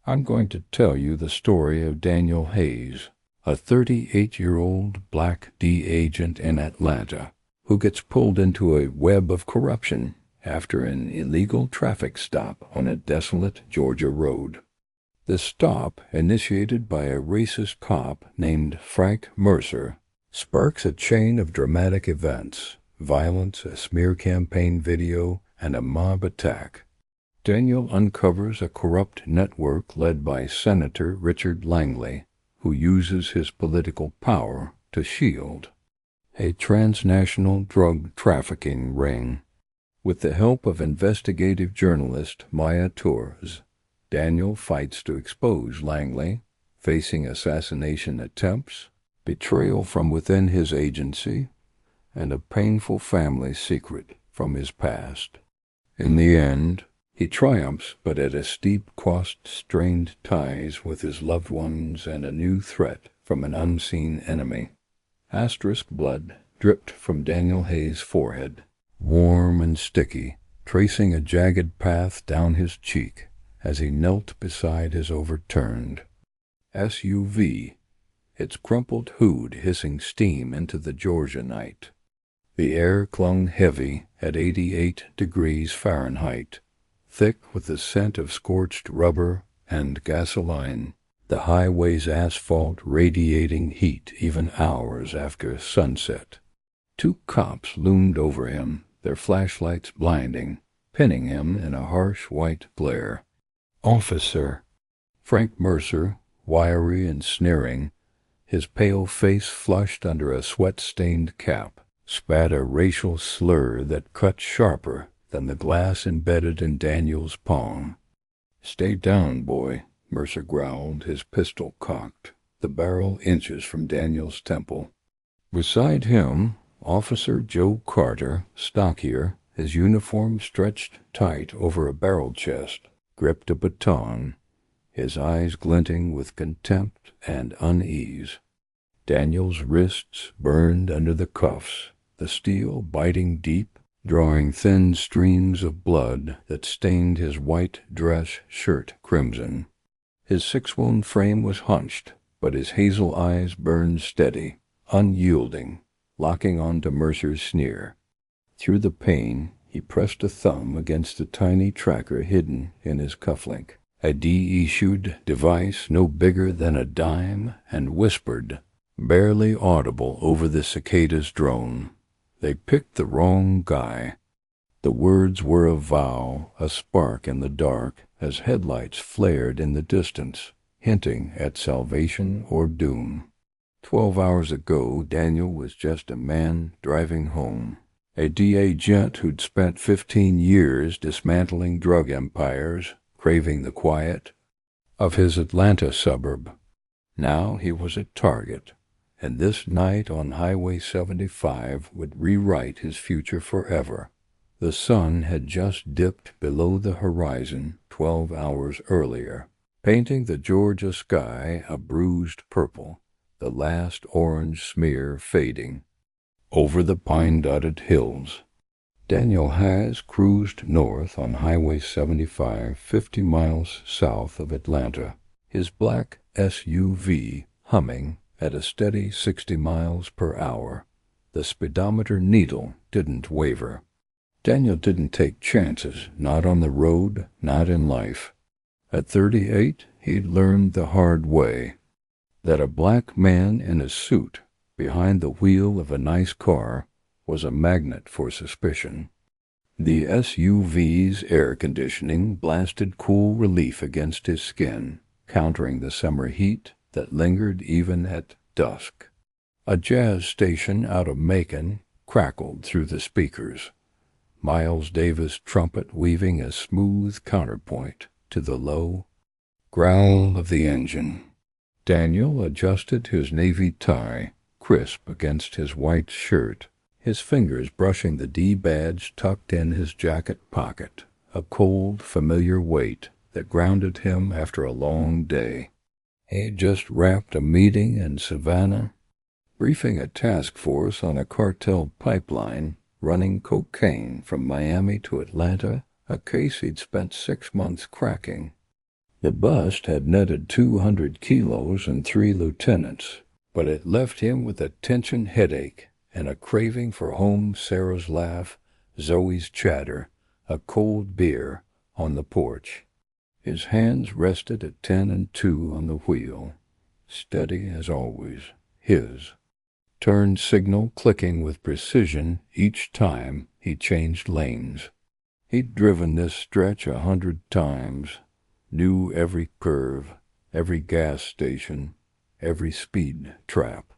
I'm going to tell you the story of Daniel Hayes, a 38-year-old black D agent in Atlanta who gets pulled into a web of corruption after an illegal traffic stop on a desolate Georgia road. The stop, initiated by a racist cop named Frank Mercer, sparks a chain of dramatic events: violence, a smear campaign video, and a mob attack. Daniel uncovers a corrupt network led by Senator Richard Langley, who uses his political power to shield a transnational drug trafficking ring. With the help of investigative journalist Maya Tours, Daniel fights to expose Langley, facing assassination attempts, betrayal from within his agency, and a painful family secret from his past. In the end, he triumphs, but at a steep cost: strained ties with his loved ones and a new threat from an unseen enemy. Asterisk blood dripped from Daniel Hayes' forehead, warm and sticky, tracing a jagged path down his cheek as he knelt beside his overturned SUV, its crumpled hood hissing steam into the Georgia night. The air clung heavy at 88 degrees Fahrenheit, thick with the scent of scorched rubber and gasoline, the highway's asphalt radiating heat even hours after sunset. Two cops loomed over him, their flashlights blinding, pinning him in a harsh white glare. "Officer!" Frank Mercer, wiry and sneering, his pale face flushed under a sweat-stained cap, spat a racial slur that cut sharper than the glass embedded in Daniel's palm. "Stay down, boy," Mercer growled, his pistol cocked, the barrel inches from Daniel's temple. Beside him, Officer Joe Carter, stockier, his uniform stretched tight over a barrel chest, gripped a baton, his eyes glinting with contempt and unease. Daniel's wrists burned under the cuffs, the steel biting deep, drawing thin streams of blood that stained his white dress shirt crimson. His six-wound frame was hunched, but his hazel eyes burned steady, unyielding, locking on to Mercer's sneer. Through the pain, he pressed a thumb against the tiny tracker hidden in his cufflink, a de-issued device no bigger than a dime, and whispered, barely audible over the cicada's drone, "They picked the wrong guy." The words were a vow, a spark in the dark, as headlights flared in the distance, hinting at salvation or doom. 12 hours ago, Daniel was just a man driving home, a DA gent who'd spent 15 years dismantling drug empires, craving the quiet of his Atlanta suburb. Now he was a target, and this night on Highway 75 would rewrite his future forever. The sun had just dipped below the horizon 12 hours earlier, painting the Georgia sky a bruised purple, the last orange smear fading. Over the pine-dotted hills, Daniel Hayes cruised north on Highway 75, 50 miles south of Atlanta, his black SUV humming at a steady 60 miles per hour. The speedometer needle didn't waver. Daniel didn't take chances, not on the road, not in life. At 38, he'd learned the hard way that a black man in a suit behind the wheel of a nice car was a magnet for suspicion. The SUV's air conditioning blasted cool relief against his skin, countering the summer heat that lingered even at dusk. A jazz station out of Macon crackled through the speakers, Miles Davis' trumpet weaving a smooth counterpoint to the low growl of the engine. Daniel adjusted his navy tie, crisp against his white shirt, his fingers brushing the D badge tucked in his jacket pocket, a cold, familiar weight that grounded him after a long day. He'd just wrapped a meeting in Savannah, briefing a task force on a cartel pipeline running cocaine from Miami to Atlanta, a case he'd spent 6 months cracking. The bust had netted 200 kilos and 3 lieutenants, but it left him with a tension headache and a craving for home, Sarah's laugh, Zoe's chatter, a cold beer on the porch. His hands rested at 10 and 2 on the wheel, steady as always, his. Turn signal clicking with precision each time he changed lanes. He'd driven this stretch 100 times, knew every curve, every gas station, every speed trap.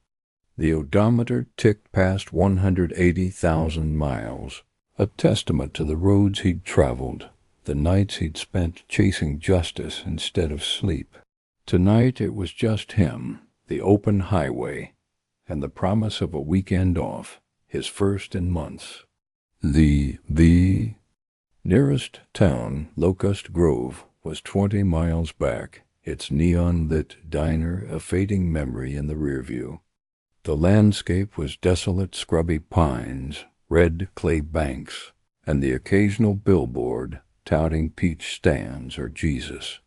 The odometer ticked past 180,000 miles, a testament to the roads he'd traveled, the nights he'd spent chasing justice instead of sleep. Tonight it was just him, the open highway, and the promise of a weekend off, his first in months. The nearest town, Locust Grove, was 20 miles back, its neon-lit diner a fading memory in the rearview. The landscape was desolate scrubby pines, red clay banks, and the occasional billboard touting peach stands or Jesus.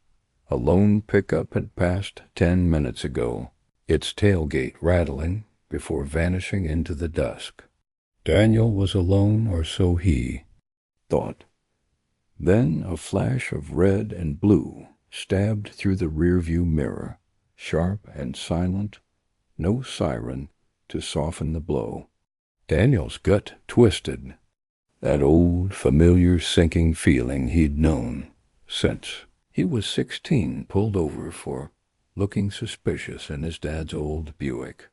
A lone pickup had passed 10 minutes ago, its tailgate rattling before vanishing into the dusk. Daniel was alone, or so he thought. Then a flash of red and blue stabbed through the rearview mirror, sharp and silent, no siren to soften the blow. Daniel's gut twisted. That old, familiar sinking feeling he'd known since he was 16, pulled over for looking suspicious in his dad's old Buick.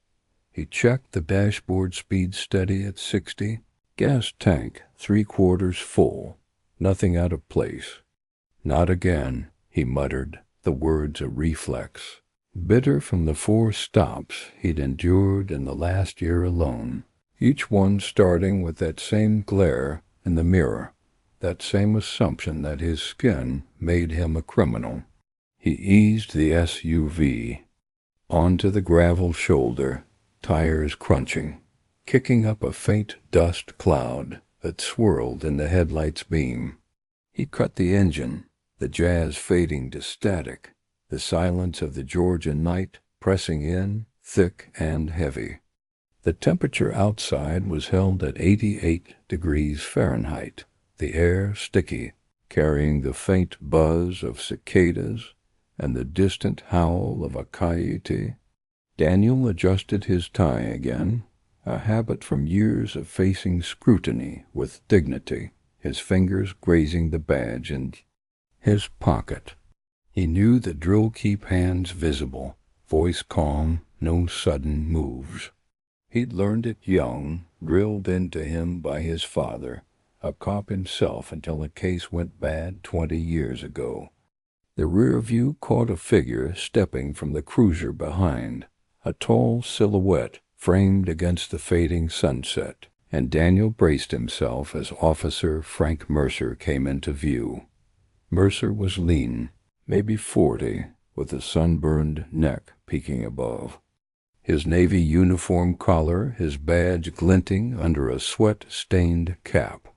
He checked the dashboard, speed steady at 60, gas tank 3/4 full, nothing out of place. Not again, he muttered, the words a reflex. Bitter from the 4 stops he'd endured in the last year alone, each one starting with that same glare in the mirror, that same assumption that his skin made him a criminal. He eased the SUV onto the gravel shoulder, tires crunching, kicking up a faint dust cloud that swirled in the headlight's beam. He cut the engine, the jazz fading to static, the silence of the Georgia night pressing in, thick and heavy. The temperature outside was held at 88 degrees Fahrenheit, the air sticky, carrying the faint buzz of cicadas and the distant howl of a coyote. Daniel adjusted his tie again, a habit from years of facing scrutiny with dignity, his fingers grazing the badge in his pocket. He knew the drill keep hands visible, voice calm, no sudden moves. He'd learned it young, drilled into him by his father, a cop himself until a case went bad 20 years ago. The rear view caught a figure stepping from the cruiser behind, a tall silhouette framed against the fading sunset, and Daniel braced himself as Officer Frank Mercer came into view. Mercer was lean, maybe 40, with a sunburned neck peeking above. His navy uniform collar, his badge glinting under a sweat-stained cap.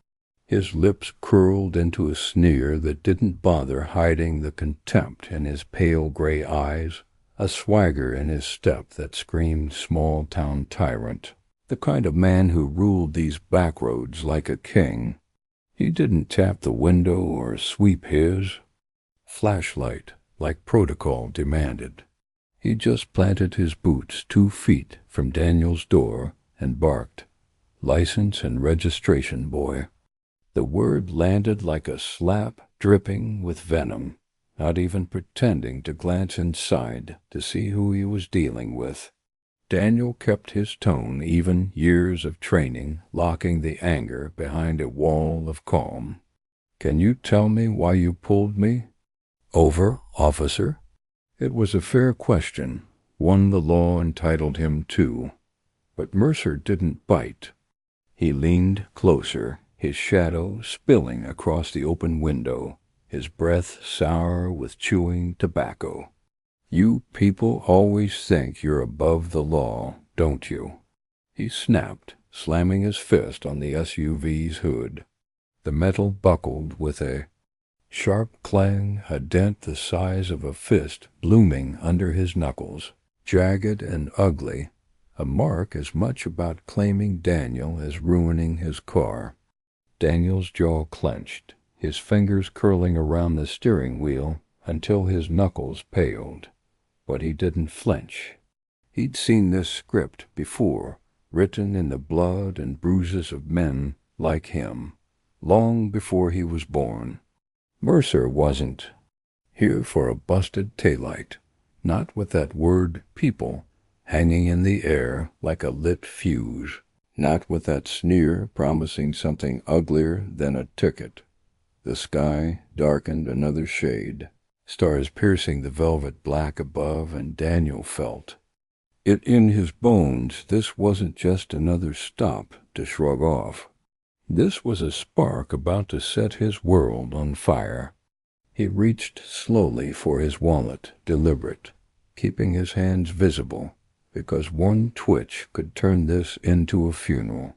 His lips curled into a sneer that didn't bother hiding the contempt in his pale gray eyes, a swagger in his step that screamed small-town tyrant, the kind of man who ruled these back roads like a king. He didn't tap the window or sweep his flashlight like protocol demanded. He just planted his boots 2 feet from Daniel's door and barked, "License and registration, boy." The word landed like a slap dripping with venom, not even pretending to glance inside to see who he was dealing with. Daniel kept his tone even, years of training locking the anger behind a wall of calm. "Can you tell me why you pulled me over, officer?" It was a fair question, one the law entitled him to. But Mercer didn't bite. He leaned closer, his shadow spilling across the open window, his breath sour with chewing tobacco. "You people always think you're above the law, don't you?" he snapped, slamming his fist on the SUV's hood. The metal buckled with a Sharp clang, a dent the size of a fist blooming under his knuckles, jagged and ugly, a mark as much about claiming Daniel as ruining his car. Daniel's jaw clenched, his fingers curling around the steering wheel until his knuckles paled. But he didn't flinch. He'd seen this script before, written in the blood and bruises of men like him, long before he was born. Mercer wasn't here for a busted taillight, not with that word people hanging in the air like a lit fuse, not with that sneer promising something uglier than a ticket. The sky darkened another shade, stars piercing the velvet black above, and Daniel felt it in his bones. This wasn't just another stop to shrug off. This was a spark about to set his world on fire. He reached slowly for his wallet, deliberate, keeping his hands visible, because one twitch could turn this into a funeral.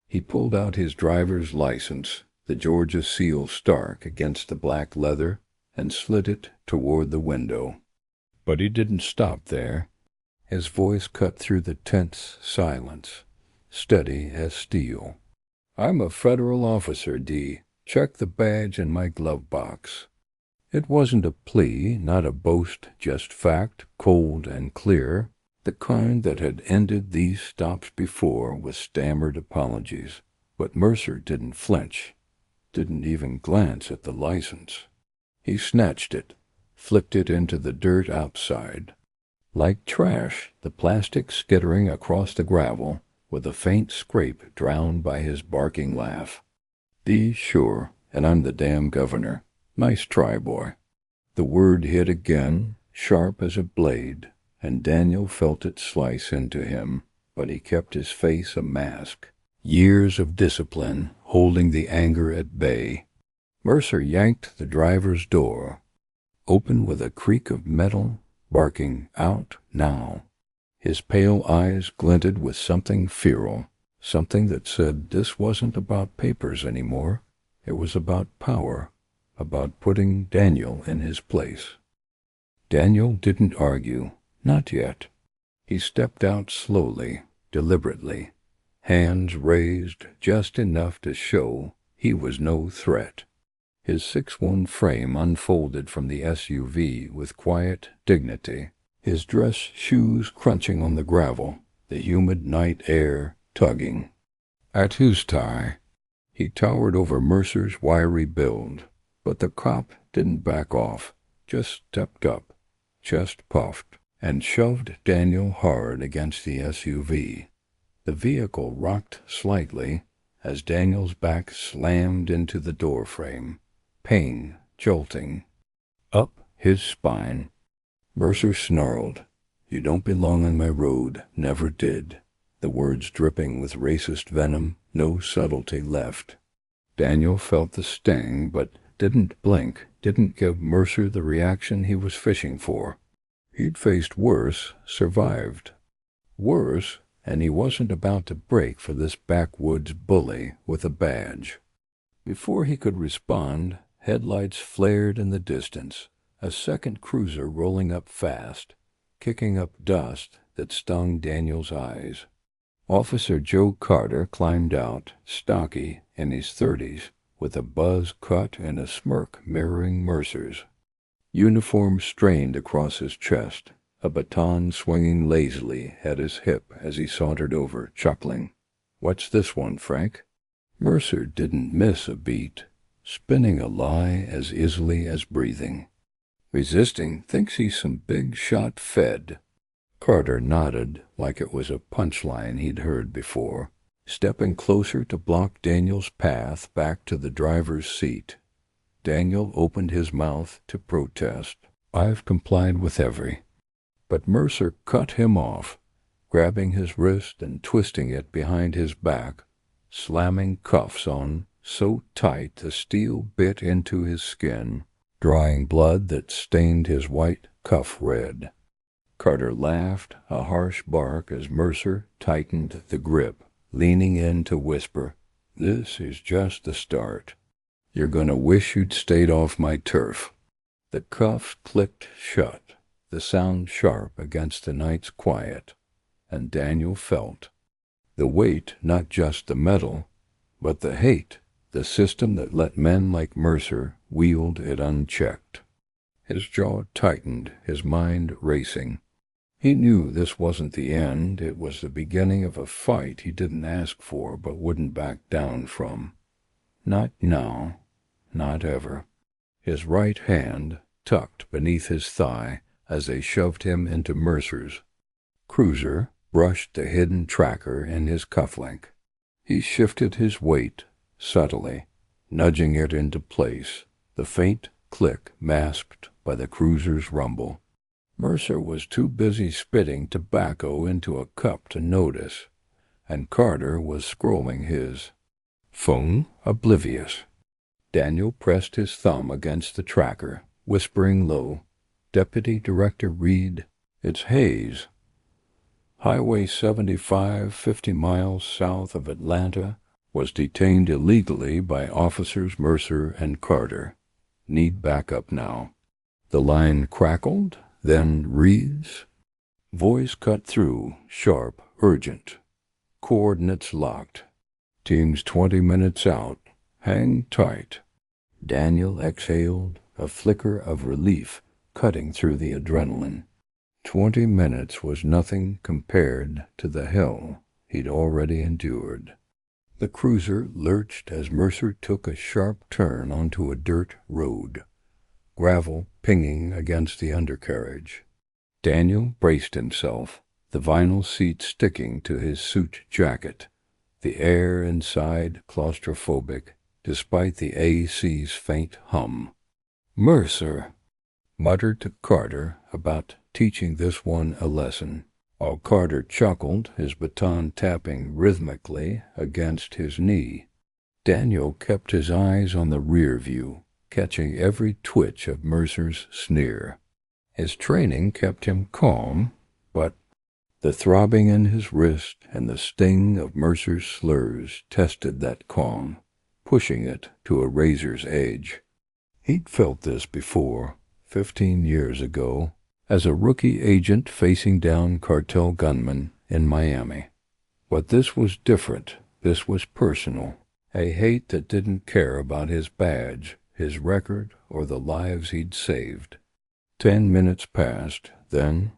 He pulled out his driver's license, the Georgia seal stark against the black leather, and slid it toward the window. But he didn't stop there. His voice cut through the tense silence, steady as steel. "I'm a federal officer, D. Check the badge in my glove box." It wasn't a plea, not a boast, just fact, cold and clear, the kind that had ended these stops before with stammered apologies. But Mercer didn't flinch, didn't even glance at the license. He snatched it, flicked it into the dirt outside. Like trash, the plastic skittering across the gravel, with a faint scrape drowned by his barking laugh. "D, sure, and I'm the damn governor. Nice try, boy." The word hit again, sharp as a blade, and Daniel felt it slice into him, but he kept his face a mask. Years of discipline holding the anger at bay. Mercer yanked the driver's door open with a creak of metal, barking out now. His pale eyes glinted with something feral, something that said this wasn't about papers anymore. It was about power, about putting Daniel in his place. Daniel didn't argue, not yet. He stepped out slowly, deliberately, hands raised just enough to show he was no threat. His 6'1" frame unfolded from the SUV with quiet dignity, his dress shoes crunching on the gravel, the humid night air tugging. At his tie, he towered over Mercer's wiry build, but the cop didn't back off, just stepped up, chest puffed, and shoved Daniel hard against the SUV. The vehicle rocked slightly as Daniel's back slammed into the doorframe, pain jolting up his spine. Mercer snarled, "You don't belong on my road, never did," the words dripping with racist venom, no subtlety left. Daniel felt the sting, but didn't blink, didn't give Mercer the reaction he was fishing for. He'd faced worse, survived. Worse, and he wasn't about to break for this backwoods bully with a badge. Before he could respond, headlights flared in the distance, a second cruiser rolling up fast, kicking up dust that stung Daniel's eyes. Officer Joe Carter climbed out, stocky, in his 30s, with a buzz cut and a smirk mirroring Mercer's. Uniform strained across his chest, a baton swinging lazily at his hip as he sauntered over, chuckling. "What's this one, Frank?" Mercer didn't miss a beat, spinning a lie as easily as breathing. "Resisting, thinks he's some big shot Fed." Carter nodded like it was a punchline he'd heard before, stepping closer to block Daniel's path back to the driver's seat. Daniel opened his mouth to protest. "I've complied with every." But Mercer cut him off, grabbing his wrist and twisting it behind his back, slamming cuffs on so tight the steel bit into his skin, drawing blood that stained his white cuff red. Carter laughed, a harsh bark, as Mercer tightened the grip, leaning in to whisper, "This is just the start." You're gonna wish you'd stayed off my turf." The cuffs clicked shut, the sound sharp against the night's quiet, and Daniel felt the weight, not just the metal, but the hate, the system that let men like Mercer wield it unchecked. His jaw tightened, his mind racing. He knew this wasn't the end, it was the beginning of a fight he didn't ask for but wouldn't back down from. Not now, not ever. His right hand tucked beneath his thigh as they shoved him into Mercer's cruiser, brushed the hidden tracker in his cufflink. He shifted his weight subtly, nudging it into place, the faint click masked by the cruiser's rumble. Mercer was too busy spitting tobacco into a cup to notice, and Carter was scrolling his phone, oblivious. Daniel pressed his thumb against the tracker, whispering low, "Deputy Director Reed, it's Hayes. Highway 75, 50 miles south of Atlanta, was detained illegally by Officers Mercer and Carter. Need backup now." The line crackled, then Reed's voice cut through, sharp, urgent. "Coordinates locked. Team's 20 minutes out. Hang tight." Daniel exhaled, a flicker of relief cutting through the adrenaline. 20 minutes was nothing compared to the hell he'd already endured. The cruiser lurched as Mercer took a sharp turn onto a dirt road, gravel pinging against the undercarriage. Daniel braced himself, the vinyl seat sticking to his suit jacket, the air inside claustrophobic, despite the AC's faint hum. "Mercer," muttered to Carter about teaching this one a lesson, while Carter chuckled, his baton tapping rhythmically against his knee. Daniel kept his eyes on the rear view, catching every twitch of Mercer's sneer. His training kept him calm, but the throbbing in his wrist and the sting of Mercer's slurs tested that calm, pushing it to a razor's edge. He'd felt this before, 15 years ago, as a rookie agent facing down cartel gunmen in Miami. But this was different. This was personal. A hate that didn't care about his badge, his record, or the lives he'd saved. 10 minutes passed, then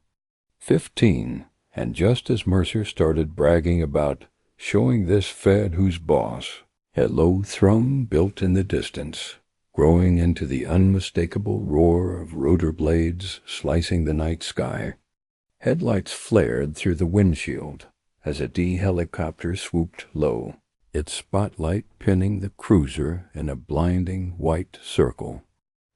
15, and just as Mercer started bragging about showing this Fed who's boss, a low thrum built in the distance, growing into the unmistakable roar of rotor blades slicing the night sky. Headlights flared through the windshield as a D helicopter swooped low, its spotlight pinning the cruiser in a blinding white circle.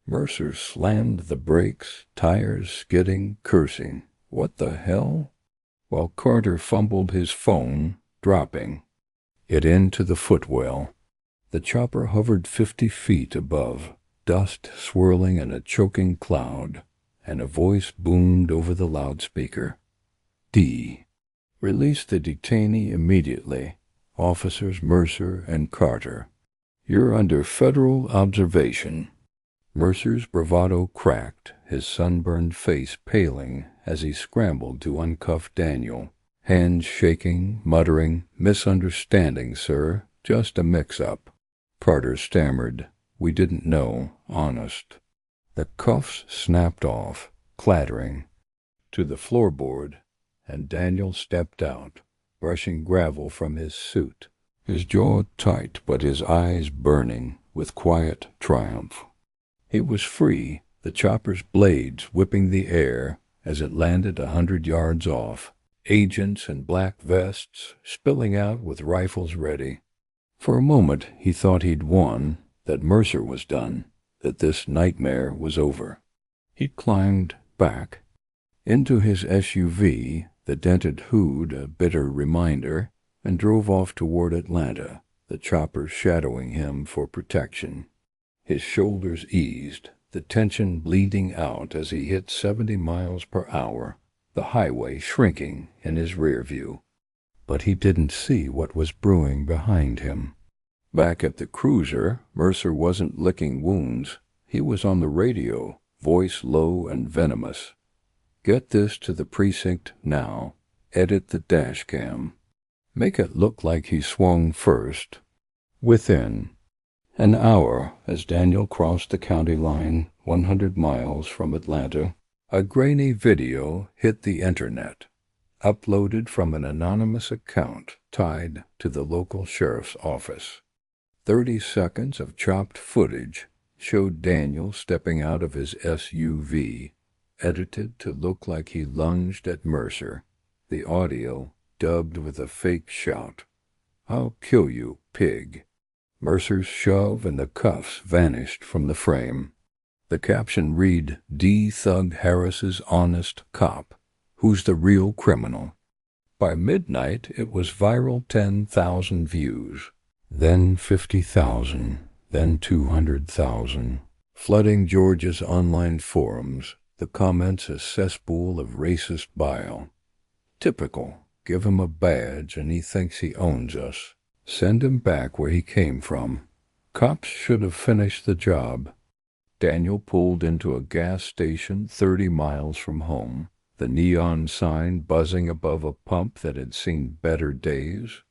Mercer slammed the brakes, tires skidding, cursing. What the hell? While Carter fumbled his phone, dropping it into the footwell. The chopper hovered 50 feet above, dust swirling in a choking cloud, and a voice boomed over the loudspeaker. "D. Release the detainee immediately. Officers Mercer and Carter. You're under federal observation." Mercer's bravado cracked, his sunburned face paling as he scrambled to uncuff Daniel, hands shaking, muttering, "Misunderstanding, sir. Just a mix-up." Carter stammered, "We didn't know, honest." The cuffs snapped off, clattering to the floorboard, and Daniel stepped out, brushing gravel from his suit, his jaw tight but his eyes burning with quiet triumph. He was free, the chopper's blades whipping the air as it landed 100 yards off, agents in black vests spilling out with rifles ready. For a moment he thought he'd won, that Mercer was done, that this nightmare was over. He climbed back into his SUV, the dented hood a bitter reminder, and drove off toward Atlanta, the chopper shadowing him for protection. His shoulders eased, the tension bleeding out as he hit 70 miles per hour, the highway shrinking in his rear view. But he didn't see what was brewing behind him. Back at the cruiser, Mercer wasn't licking wounds. He was on the radio, voice low and venomous. "Get this to the precinct now. Edit the dash cam. Make it look like he swung first." Within an hour, as Daniel crossed the county line 100 miles from Atlanta, a grainy video hit the internet, uploaded from an anonymous account tied to the local sheriff's office. 30 seconds of chopped footage showed Daniel stepping out of his SUV, edited to look like he lunged at Mercer, the audio dubbed with a fake shout, "I'll kill you, pig." Mercer's shove and the cuffs vanished from the frame. The caption read, "D. Thug Harris's honest cop. Who's the real criminal?" By midnight, it was viral 10,000 views, then 50,000, then 200,000. Flooding Georgia's online forums, the comments a cesspool of racist bile. Typical. Give him a badge and he thinks he owns us. Send him back where he came from. Cops should have finished the job. Daniel pulled into a gas station 30 miles from home, the neon sign buzzing above a pump that had seen better days.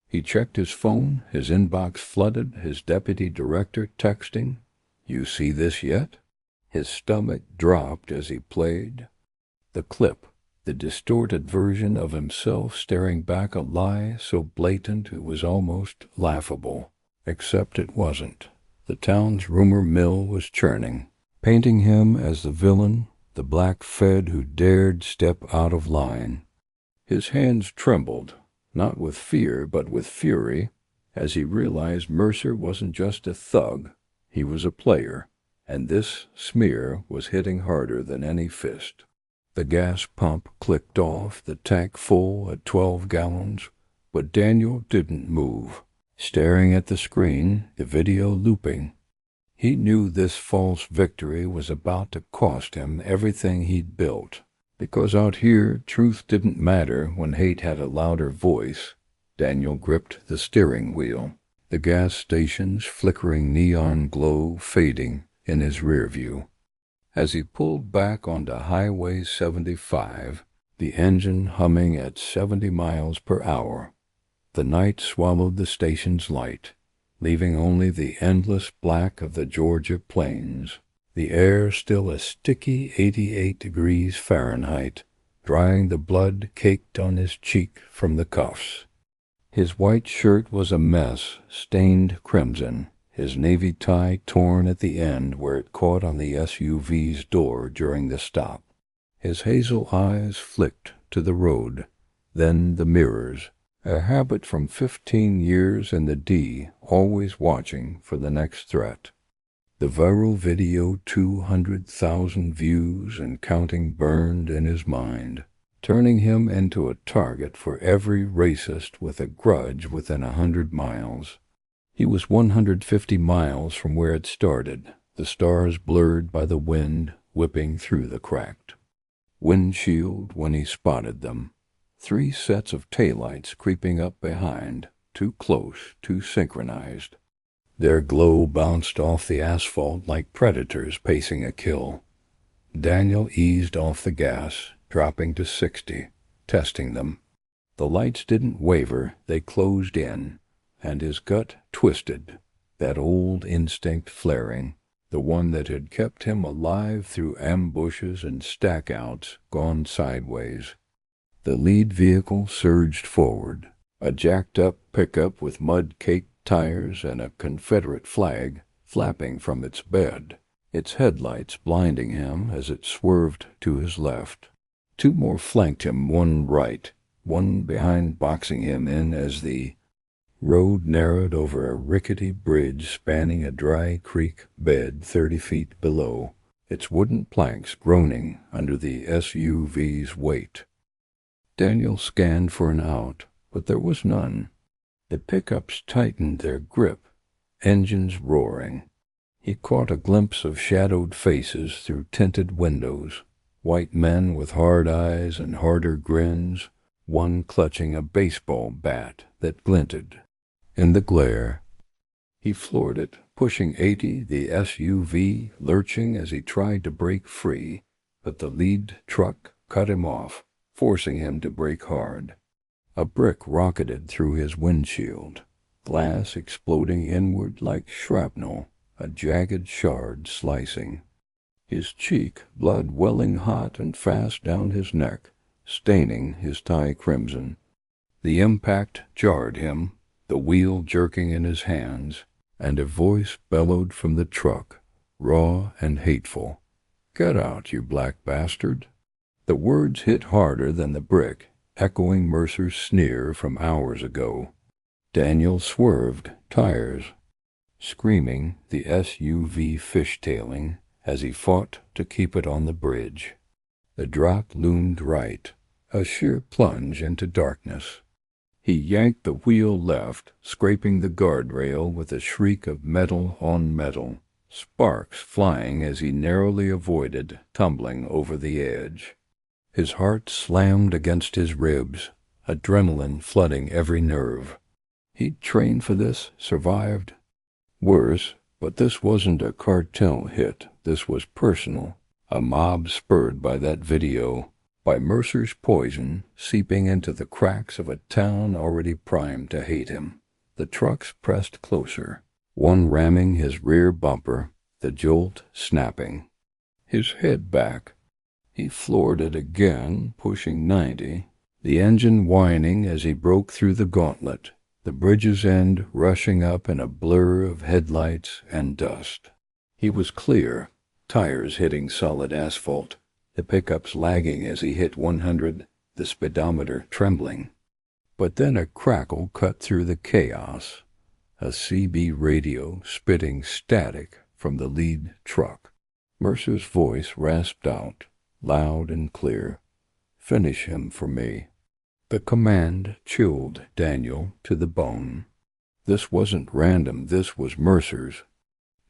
He checked his phone, his inbox flooded, his deputy director texting, "You see this yet?" His stomach dropped as he played. The clip, the distorted version of himself staring back a lie so blatant it was almost laughable. Except it wasn't. The town's rumor mill was churning, painting him as the villain, the black Fed who dared step out of line. His hands trembled, not with fear but with fury, as he realized Mercer wasn't just a thug, he was a player, and this smear was hitting harder than any fist. The gas pump clicked off, the tank full at 12 gallons, but Daniel didn't move, staring at the screen, the video looping. He knew this false victory was about to cost him everything he'd built, because out here truth didn't matter when hate had a louder voice. Daniel gripped the steering wheel, the gas station's flickering neon glow fading in his rear view. As he pulled back onto Highway 75, the engine humming at 70 miles per hour, the night swallowed the station's light, leaving only the endless black of the Georgia plains, the air still a sticky 88 degrees Fahrenheit, drying the blood caked on his cheek from the cuffs. His white shirt was a mess, stained crimson, his navy tie torn at the end where it caught on the SUV's door during the stop. His hazel eyes flicked to the road, then the mirrors, a habit from 15 years in the D, always watching for the next threat. The viral video 200,000 views and counting burned in his mind, turning him into a target for every racist with a grudge within 100 miles. He was 150 miles from where it started, the stars blurred by the wind whipping through the cracked windshield when he spotted them. 3 sets of taillights creeping up behind, too close, too synchronized. Their glow bounced off the asphalt like predators pacing a kill. Daniel eased off the gas, dropping to 60, testing them. The lights didn't waver, they closed in, and his gut twisted, that old instinct flaring, the one that had kept him alive through ambushes and stackouts gone sideways. The lead vehicle surged forward, a jacked-up pickup with mud-caked tires and a Confederate flag flapping from its bed, its headlights blinding him as it swerved to his left. 2 more flanked him, one right, one behind boxing him in as the road narrowed over a rickety bridge spanning a dry creek bed 30 feet below, its wooden planks groaning under the SUV's weight. Daniel scanned for an out, but there was none. The pickups tightened their grip, engines roaring. He caught a glimpse of shadowed faces through tinted windows, white men with hard eyes and harder grins, one clutching a baseball bat that glinted in the glare. He floored it, pushing 80, the SUV lurching as he tried to break free, but the lead truck cut him off, forcing him to brake hard. A brick rocketed through his windshield, glass exploding inward like shrapnel, a jagged shard slicing. His cheek, blood welling hot and fast down his neck, staining his tie crimson. The impact jarred him, the wheel jerking in his hands, and a voice bellowed from the truck, raw and hateful. "Get out, you black bastard." The words hit harder than the brick, echoing Mercer's sneer from hours ago. Daniel swerved, tires screaming, the SUV fishtailing as he fought to keep it on the bridge. The drop loomed right, a sheer plunge into darkness. He yanked the wheel left, scraping the guardrail with a shriek of metal on metal, sparks flying as he narrowly avoided tumbling over the edge. His heart slammed against his ribs, adrenaline flooding every nerve. He'd trained for this, survived. Worse, but this wasn't a cartel hit. This was personal. A mob spurred by that video, by Mercer's poison seeping into the cracks of a town already primed to hate him. The trucks pressed closer, one ramming his rear bumper, the jolt snapping. His head back. He floored it again, pushing 90, the engine whining as he broke through the gauntlet, the bridge's end rushing up in a blur of headlights and dust. He was clear, tires hitting solid asphalt, the pickups lagging as he hit 100, the speedometer trembling. But then a crackle cut through the chaos, a CB radio spitting static from the lead truck. Mercer's voice rasped out, loud and clear. "Finish him for me." The command chilled Daniel to the bone. This wasn't random, this was Mercer's.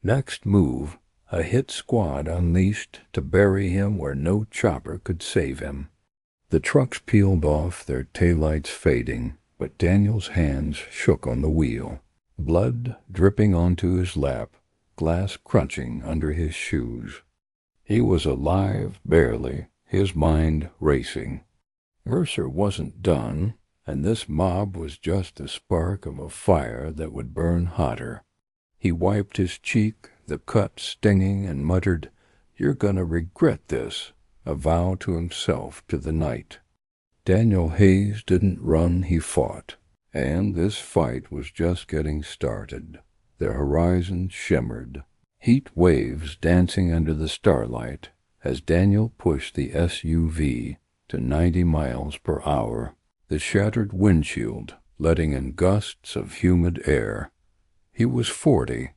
Next move, a hit squad unleashed to bury him where no chopper could save him. The trucks peeled off, their taillights fading, but Daniel's hands shook on the wheel. Blood dripping onto his lap, glass crunching under his shoes. He was alive, barely, his mind racing. Mercer wasn't done, and this mob was just the spark of a fire that would burn hotter. He wiped his cheek, the cut stinging, and muttered, "You're gonna regret this," a vow to himself to the night. Daniel Hayes didn't run, he fought, and this fight was just getting started. The horizon shimmered, heat waves dancing under the starlight as Daniel pushed the SUV to 90 miles per hour, the shattered windshield letting in gusts of humid air. He was 40,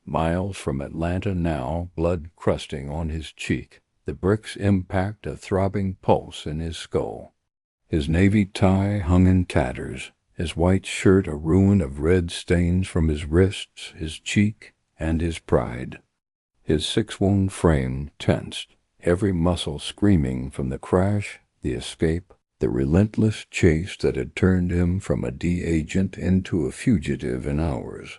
miles from Atlanta now, blood crusting on his cheek, the brick's impact a throbbing pulse in his skull. His navy tie hung in tatters, his white shirt a ruin of red stains from his wrists, his cheek, and his pride. His six-wound frame tensed, every muscle screaming from the crash, the escape, the relentless chase that had turned him from a D-agent into a fugitive in hours.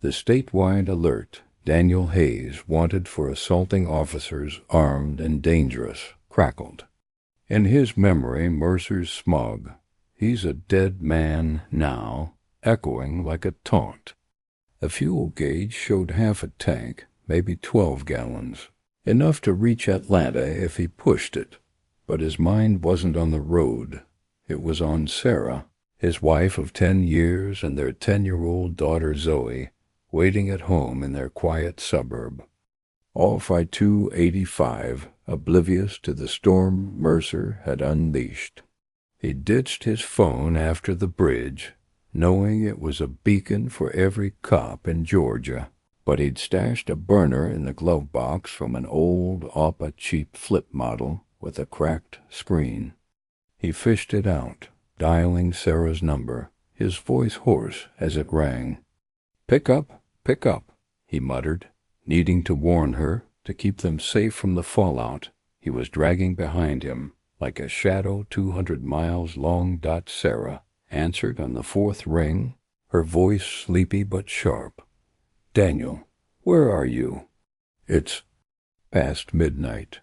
The statewide alert, Daniel Hayes wanted for assaulting officers armed and dangerous, crackled. In his memory, Mercer's smug, "He's a dead man now," echoing like a taunt. A fuel gauge showed half a tank, maybe 12 gallons, enough to reach Atlanta if he pushed it. But his mind wasn't on the road. It was on Sarah, his wife of 10 years, and their 10-year-old daughter Zoe, waiting at home in their quiet suburb. Off I-285, oblivious to the storm Mercer had unleashed. He ditched his phone after the bridge, knowing it was a beacon for every cop in Georgia, but he'd stashed a burner in the glove box from an old APA cheap flip model with a cracked screen. He fished it out, dialing Sarah's number, his voice hoarse as it rang. Pick up," he muttered, needing to warn her, to keep them safe from the fallout he was dragging behind him, like a shadow 200 miles long. Sarah answered on the fourth ring, her voice sleepy but sharp. Daniel, where are you? It's past midnight.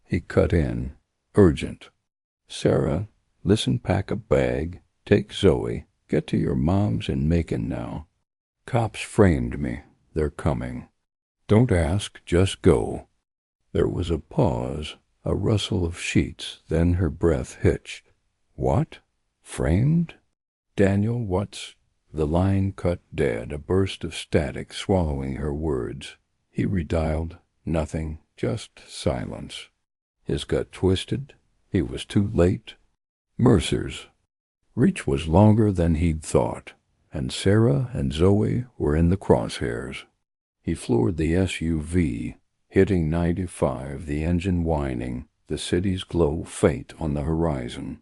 He cut in. Urgent. Sarah, listen, pack a bag. Take Zoe. Get to your mom's in Macon now. Cops framed me. They're coming. Don't ask, just go. There was a pause, a rustle of sheets, then her breath hitched. What? Framed? Daniel, what's... The line cut dead, a burst of static swallowing her words. He redialed. Nothing, just silence. His gut twisted. He was too late. Mercer's. Reach was longer than he'd thought, and Sarah and Zoe were in the crosshairs. He floored the SUV, hitting 95, the engine whining, the city's glow faint on the horizon.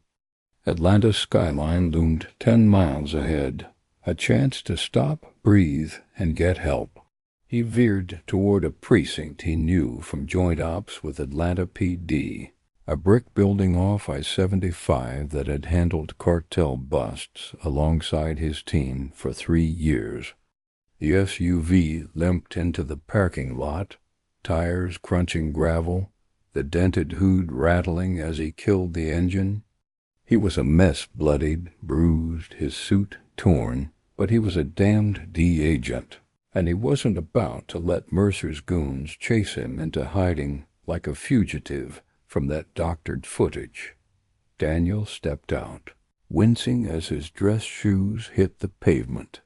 Atlanta's skyline loomed 10 miles ahead, a chance to stop, breathe, and get help. He veered toward a precinct he knew from joint ops with Atlanta PD, a brick building off I-75 that had handled cartel busts alongside his team for 3 years. The SUV limped into the parking lot, tires crunching gravel, the dented hood rattling as he killed the engine. He was a mess, bloodied, bruised, his suit torn, but he was a damned D-agent, and he wasn't about to let Mercer's goons chase him into hiding like a fugitive from that doctored footage. Daniel stepped out, wincing as his dress shoes hit the pavement,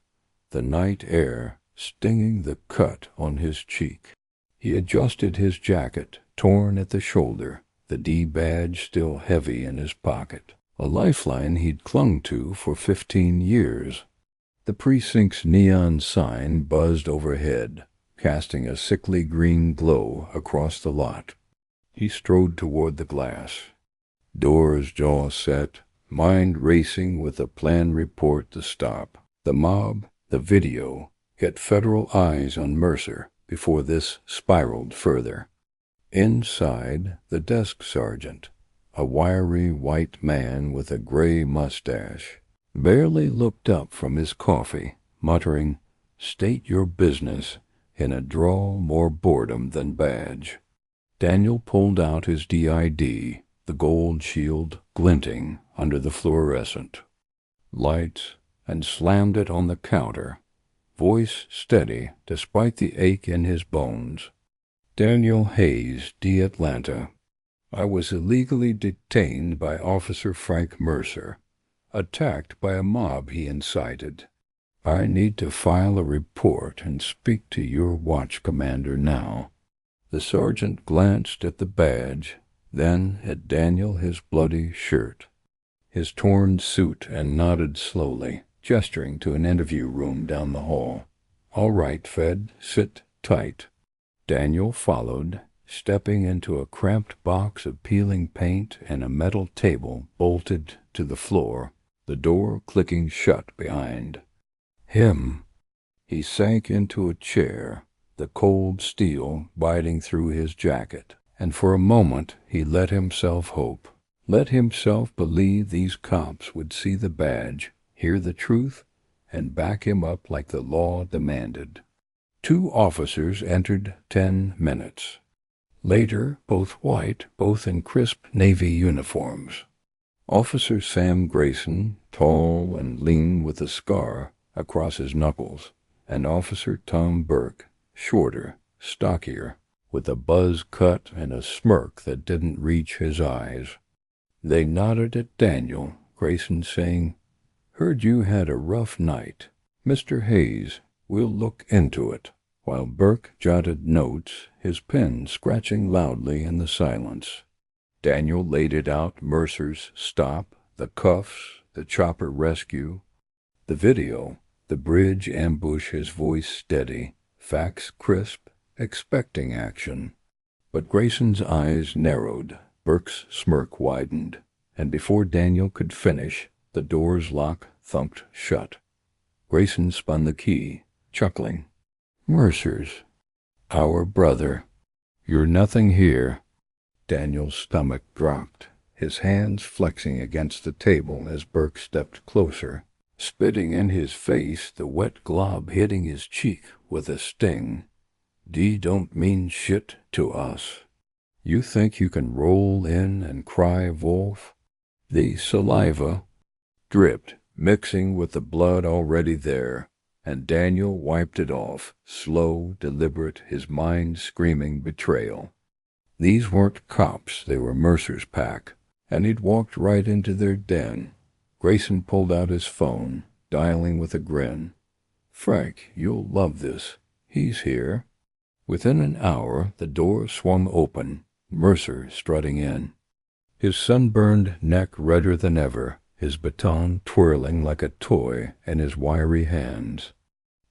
the night air stinging the cut on his cheek. He adjusted his jacket, torn at the shoulder, the D badge still heavy in his pocket, a lifeline he'd clung to for 15 years. The precinct's neon sign buzzed overhead, casting a sickly green glow across the lot. He strode toward the glass, doors jaw set, mind racing with a planned report to stop. The mob, the video, get federal eyes on Mercer before this spiraled further. Inside, the desk sergeant, a wiry white man with a gray mustache, barely looked up from his coffee, muttering, "State your business," in a drawl more boredom than badge. Daniel pulled out his DID, the gold shield glinting under the fluorescent lights, and slammed it on the counter, voice steady despite the ache in his bones. Daniel Hayes, D. Atlanta. I was illegally detained by Officer Frank Mercer, attacked by a mob he incited. I need to file a report and speak to your watch commander now. The sergeant glanced at the badge, then at Daniel, his bloody shirt, his torn suit, and nodded slowly, gesturing to an interview room down the hall. All right, Fed, sit tight. Daniel followed, stepping into a cramped box of peeling paint and a metal table bolted to the floor, the door clicking shut behind him. He sank into a chair, the cold steel biting through his jacket, and for a moment he let himself hope, let himself believe these cops would see the badge, hear the truth, and back him up like the law demanded. 2 officers entered 10 minutes. Later, both white, both in crisp Navy uniforms. Officer Sam Grayson, tall and lean with a scar across his knuckles, and Officer Tom Burke, shorter, stockier, with a buzz cut and a smirk that didn't reach his eyes. They nodded at Daniel, Grayson saying, "Heard you had a rough night. Mr. Hayes, we'll look into it," while Burke jotted notes, his pen scratching loudly in the silence. Daniel laid it out, Mercer's stop, the cuffs, the chopper rescue, the video, the bridge ambush, his voice steady, facts crisp, expecting action. But Grayson's eyes narrowed, Burke's smirk widened, and before Daniel could finish, the door's lock thumped shut. Grayson spun the key, chuckling. "Mercer's. Our brother. You're nothing here." Daniel's stomach dropped, his hands flexing against the table as Burke stepped closer, spitting in his face, the wet glob hitting his cheek with a sting. "D don't mean shit to us. You think you can roll in and cry wolf?" The saliva dripped, mixing with the blood already there, and Daniel wiped it off, slow, deliberate, his mind screaming betrayal. These weren't cops, they were Mercer's pack, and he'd walked right into their den. Grayson pulled out his phone, dialing with a grin. "Frank, you'll love this. He's here." Within an hour, the door swung open, Mercer strutting in. His sunburned neck redder than ever, his baton twirling like a toy in his wiry hands.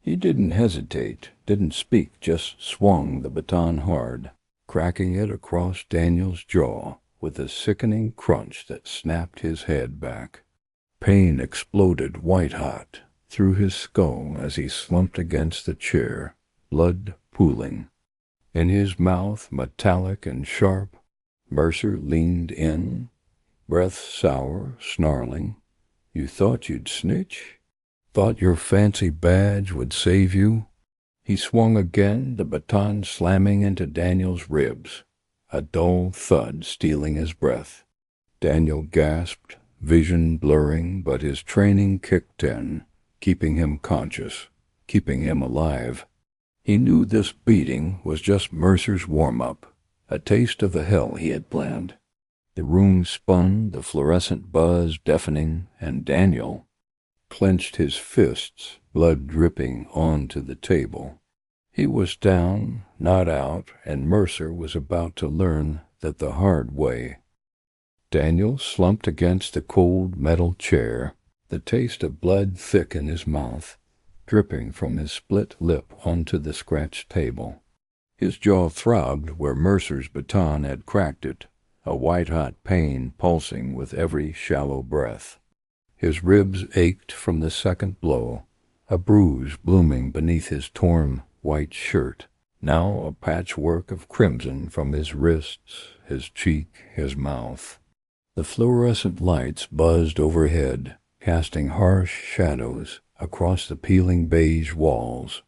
He didn't hesitate, didn't speak, just swung the baton hard, cracking it across Daniel's jaw with a sickening crunch that snapped his head back. Pain exploded white-hot through his skull as he slumped against the chair, blood pooling. In his mouth, metallic and sharp, Mercer leaned in, breath sour, snarling. "You thought you'd snitch? Thought your fancy badge would save you?" He swung again, the baton slamming into Daniel's ribs, a dull thud stealing his breath. Daniel gasped, vision blurring, but his training kicked in, keeping him conscious, keeping him alive. He knew this beating was just Mercer's warm-up, a taste of the hell he had planned. The room spun, the fluorescent buzz deafening, and Daniel clenched his fists, blood dripping onto the table. He was down, not out, and Mercer was about to learn that the hard way. Daniel slumped against the cold metal chair, the taste of blood thick in his mouth, dripping from his split lip onto the scratched table. His jaw throbbed where Mercer's baton had cracked it, a white-hot pain pulsing with every shallow breath. His ribs ached from the second blow, a bruise blooming beneath his torn white shirt, now a patchwork of crimson from his wrists, his cheek, his mouth. The fluorescent lights buzzed overhead, casting harsh shadows across the peeling beige walls.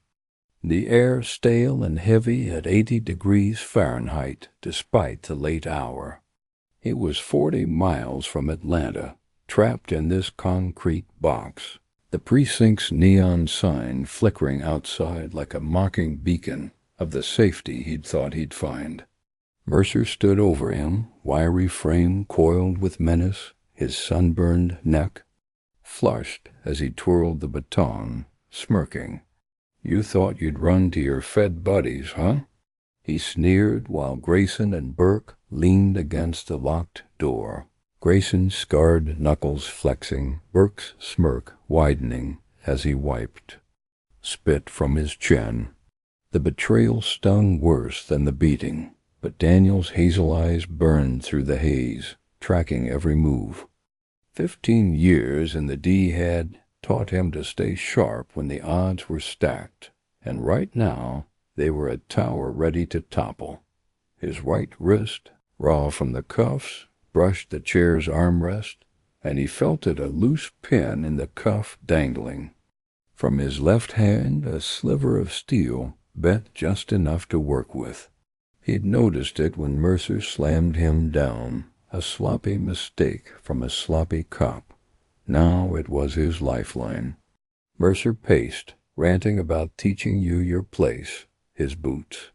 The air stale and heavy at 80 degrees Fahrenheit despite the late hour. It was 40 miles from Atlanta, trapped in this concrete box, the precinct's neon sign flickering outside like a mocking beacon of the safety he'd thought he'd find. Mercer stood over him, wiry frame coiled with menace, his sunburned neck flushed as he twirled the baton, smirking. "You thought you'd run to your Fed buddies, huh?" He sneered while Grayson and Burke leaned against the locked door. Grayson's scarred knuckles flexing, Burke's smirk widening as he wiped spit from his chin. The betrayal stung worse than the beating, but Daniel's hazel eyes burned through the haze, tracking every move. 15 years in the D had taught him to stay sharp when the odds were stacked, and right now they were a tower ready to topple. His right wrist, raw from the cuffs, brushed the chair's armrest, and he felt it a loose pin in the cuff dangling. From his left hand, a sliver of steel bent just enough to work with. He'd noticed it when Mercer slammed him down, a sloppy mistake from a sloppy cop. Now it was his lifeline. Mercer paced, ranting about teaching you your place, his boots,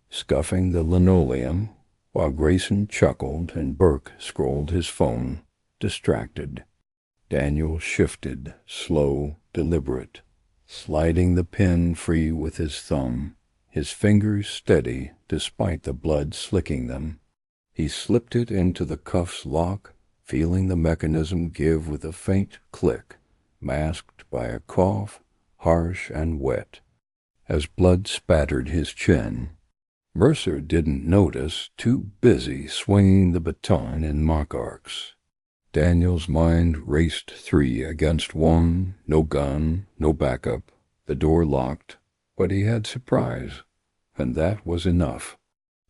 scuffing the linoleum, while Grayson chuckled and Burke scrolled his phone, distracted. Daniel shifted, slow, deliberate, sliding the pin free with his thumb, his fingers steady despite the blood slicking them. He slipped it into the cuff's lock, feeling the mechanism give with a faint click, masked by a cough, harsh and wet, as blood spattered his chin. Mercer didn't notice, too busy swinging the baton in mock arcs. Daniel's mind raced 3 against 1, no gun, no backup, the door locked, but he had surprise, and that was enough.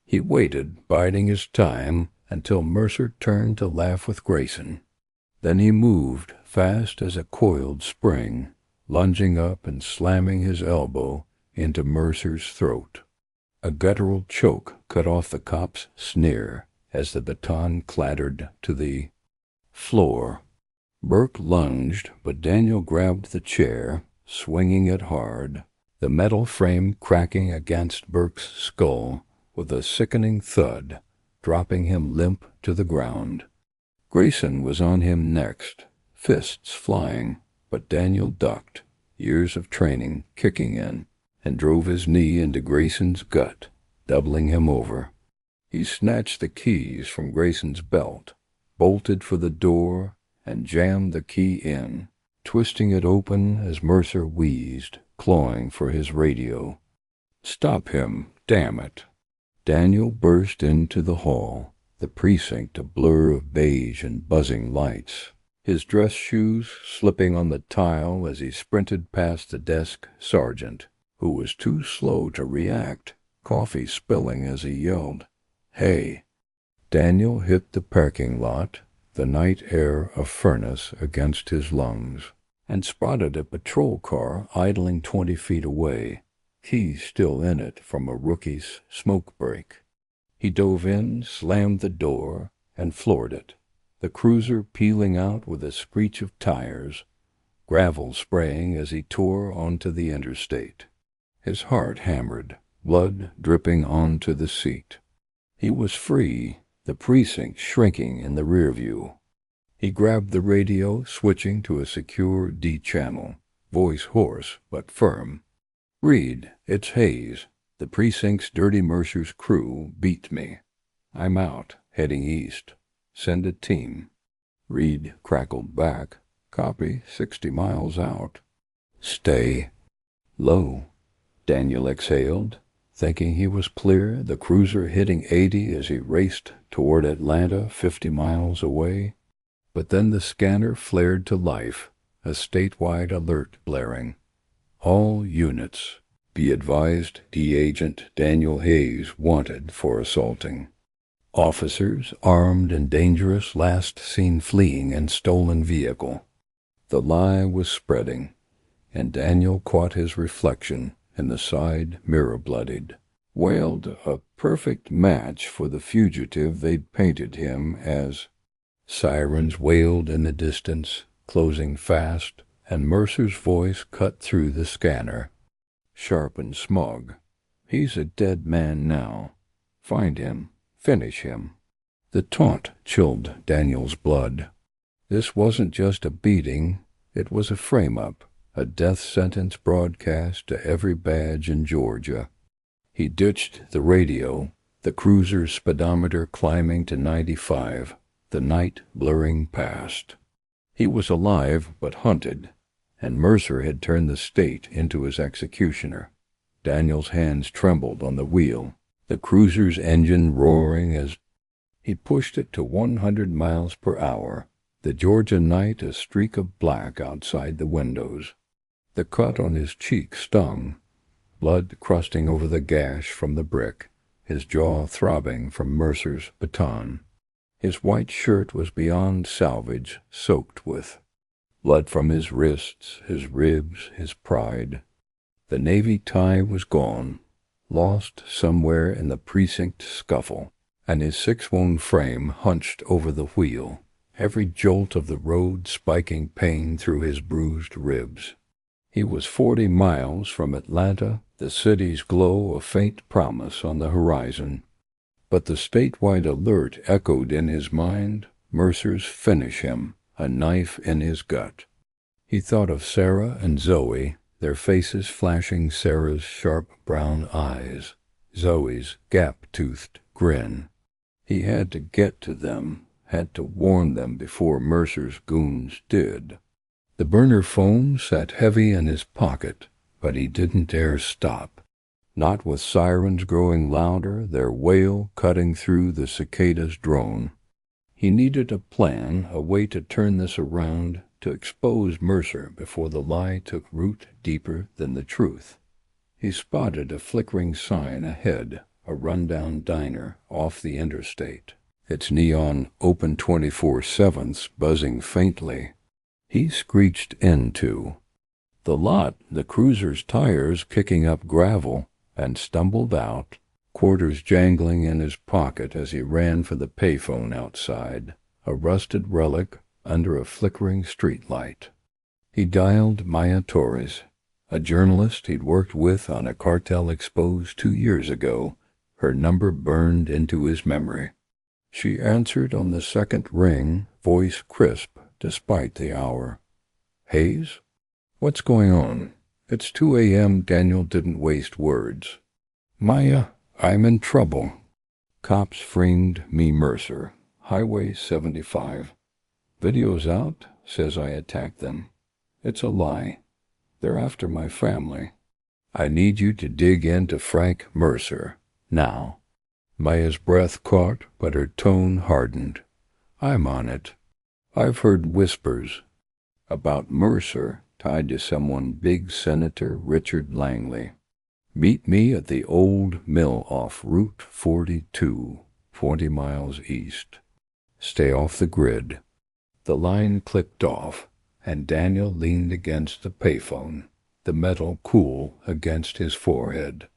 He waited, biding his time, until Mercer turned to laugh with Grayson. Then he moved, fast as a coiled spring, lunging up and slamming his elbow into Mercer's throat. A guttural choke cut off the cop's sneer as the baton clattered to the floor. Burke lunged, but Daniel grabbed the chair, swinging it hard, the metal frame cracking against Burke's skull with a sickening thud, dropping him limp to the ground. Grayson was on him next, fists flying, but Daniel ducked, years of training kicking in, and drove his knee into Grayson's gut, doubling him over. He snatched the keys from Grayson's belt, bolted for the door, and jammed the key in, twisting it open as Mercer wheezed, clawing for his radio. "Stop him, damn it!" Daniel burst into the hall, the precinct a blur of beige and buzzing lights, his dress shoes slipping on the tile as he sprinted past the desk sergeant, who was too slow to react, coffee spilling as he yelled, "Hey!" Daniel hit the parking lot, the night air a furnace against his lungs, and spotted a patrol car idling 20 feet away, keys still in it from a rookie's smoke break. He dove in, slammed the door, and floored it, the cruiser peeling out with a screech of tires, gravel spraying as he tore onto the interstate. His heart hammered, blood dripping onto the seat. He was free, the precinct shrinking in the rear view. He grabbed the radio, switching to a secure D channel, voice hoarse but firm. "Reed, it's Hayes. The precinct's Dirty Mercer's crew beat me. I'm out, heading east. Send a team." Reed crackled back. "Copy, 60 miles out." "Stay low." Daniel exhaled, thinking he was clear, the cruiser hitting 80 as he raced toward Atlanta 50 miles away. But then the scanner flared to life, a statewide alert blaring. "All units, be advised D-Agent Daniel Hayes wanted for assaulting. Officers armed and dangerous last seen fleeing in stolen vehicle." The lie was spreading, and Daniel caught his reflection in the side mirror-blooded, wailed a perfect match for the fugitive they'd painted him as. Sirens wailed in the distance, closing fast, and Mercer's voice cut through the scanner, sharp and smug. "He's a dead man now. Find him. Finish him." The taunt chilled Daniel's blood. This wasn't just a beating, it was a frame-up, a death sentence broadcast to every badge in Georgia. He ditched the radio, the cruiser's speedometer climbing to 95, the night blurring past. He was alive but hunted, and Mercer had turned the state into his executioner. Daniel's hands trembled on the wheel, the cruiser's engine roaring as he pushed it to 100 miles per hour, the Georgia night a streak of black outside the windows. The cut on his cheek stung, blood crusting over the gash from the brick, his jaw throbbing from Mercer's baton. His white shirt was beyond salvage, soaked with blood from his wrists, his ribs, his pride. The navy tie was gone, lost somewhere in the precinct scuffle, and his six-wound frame hunched over the wheel, every jolt of the road spiking pain through his bruised ribs. He was 40 miles from Atlanta, the city's glow a faint promise on the horizon. But the statewide alert echoed in his mind, Mercer's "Finish him," a knife in his gut. He thought of Sarah and Zoe, their faces flashing Sarah's sharp brown eyes, Zoe's gap-toothed grin. He had to get to them, had to warn them before Mercer's goons did. The burner phone sat heavy in his pocket, but he didn't dare stop. Not with sirens growing louder, their wail cutting through the cicada's drone. He needed a plan, a way to turn this around, to expose Mercer before the lie took root deeper than the truth. He spotted a flickering sign ahead, a rundown diner off the interstate, its neon open 24/7s buzzing faintly. He screeched into the lot, the cruiser's tires kicking up gravel, and stumbled out, quarters jangling in his pocket as he ran for the payphone outside, a rusted relic under a flickering streetlight. He dialed Maya Torres, a journalist he'd worked with on a cartel exposed 2 years ago. Her number burned into his memory. She answered on the second ring, voice crisp despite the hour. "Hayes? What's going on?" "It's 2 a.m. Daniel didn't waste words. "Maya, I'm in trouble. Cops framed me Mercer, Highway 75. Video's out, says I attacked them. It's a lie. They're after my family. I need you to dig into Frank Mercer, now." Maya's breath caught, but her tone hardened. "I'm on it. I've heard whispers about Mercer tied to someone big, Senator Richard Langley. Meet me at the old mill off Route 42, 40 miles east. Stay off the grid." The line clicked off, and Daniel leaned against the payphone, the metal cool against his forehead.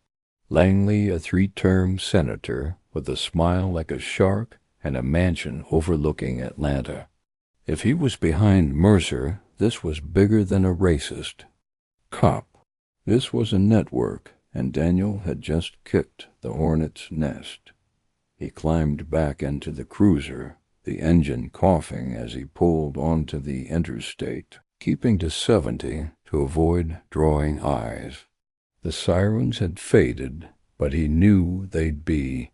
Langley, a 3-term senator, with a smile like a shark and a mansion overlooking Atlanta. If he was behind Mercer, this was bigger than a racist cop. This was a network, and Daniel had just kicked the hornet's nest. He climbed back into the cruiser, the engine coughing as he pulled onto the interstate, keeping to 70 to avoid drawing eyes. The sirens had faded, but he knew they'd be.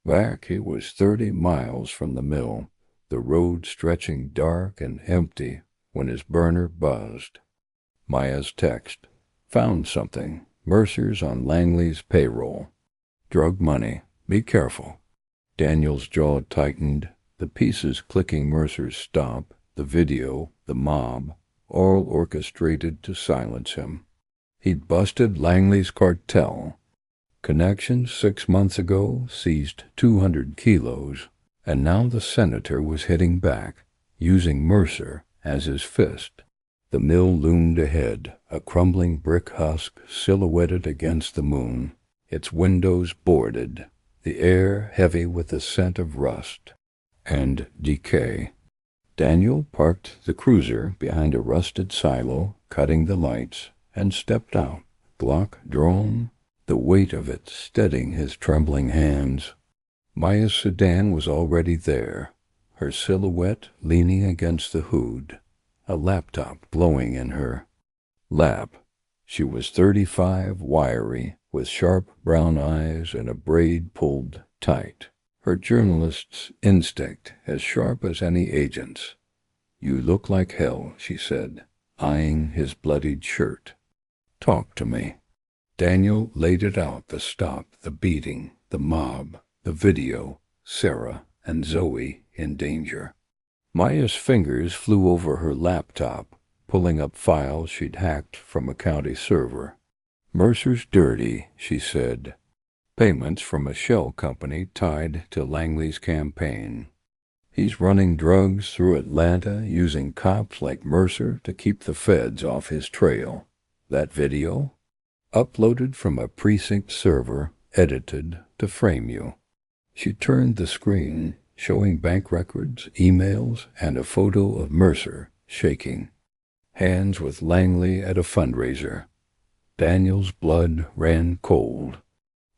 Back he was 30 miles from the mill, the road stretching dark and empty when his burner buzzed. Maya's text. "Found something. Mercer's on Langley's payroll. Drug money. Be careful." Daniel's jaw tightened, the pieces clicking Mercer's stop, the video, the mob, all orchestrated to silence him. He'd busted Langley's cartel. Connections 6 months ago seized 200 kilos, and now the senator was hitting back, using Mercer as his fist. The mill loomed ahead, a crumbling brick husk silhouetted against the moon, its windows boarded, the air heavy with the scent of rust and decay. Daniel parked the cruiser behind a rusted silo, cutting the lights, and stepped out, Glock drawn, the weight of it steadying his trembling hands. Maya's sedan was already there, her silhouette leaning against the hood, a laptop glowing in her lap. She was 35, wiry, with sharp brown eyes and a braid pulled tight, her journalist's instinct as sharp as any agent's. "You look like hell," she said, eyeing his bloodied shirt. "Talk to me." Daniel laid it out, the stop, the beating, the mob, the video, Sarah and Zoe in danger. Maya's fingers flew over her laptop, pulling up files she'd hacked from a county server. "Mercer's dirty," she said. "Payments from a shell company tied to Langley's campaign. He's running drugs through Atlanta using cops like Mercer to keep the feds off his trail. That video? Uploaded from a precinct server, edited to frame you." She turned the screen, showing bank records, emails, and a photo of Mercer, shaking, hands with Langley at a fundraiser. Daniel's blood ran cold.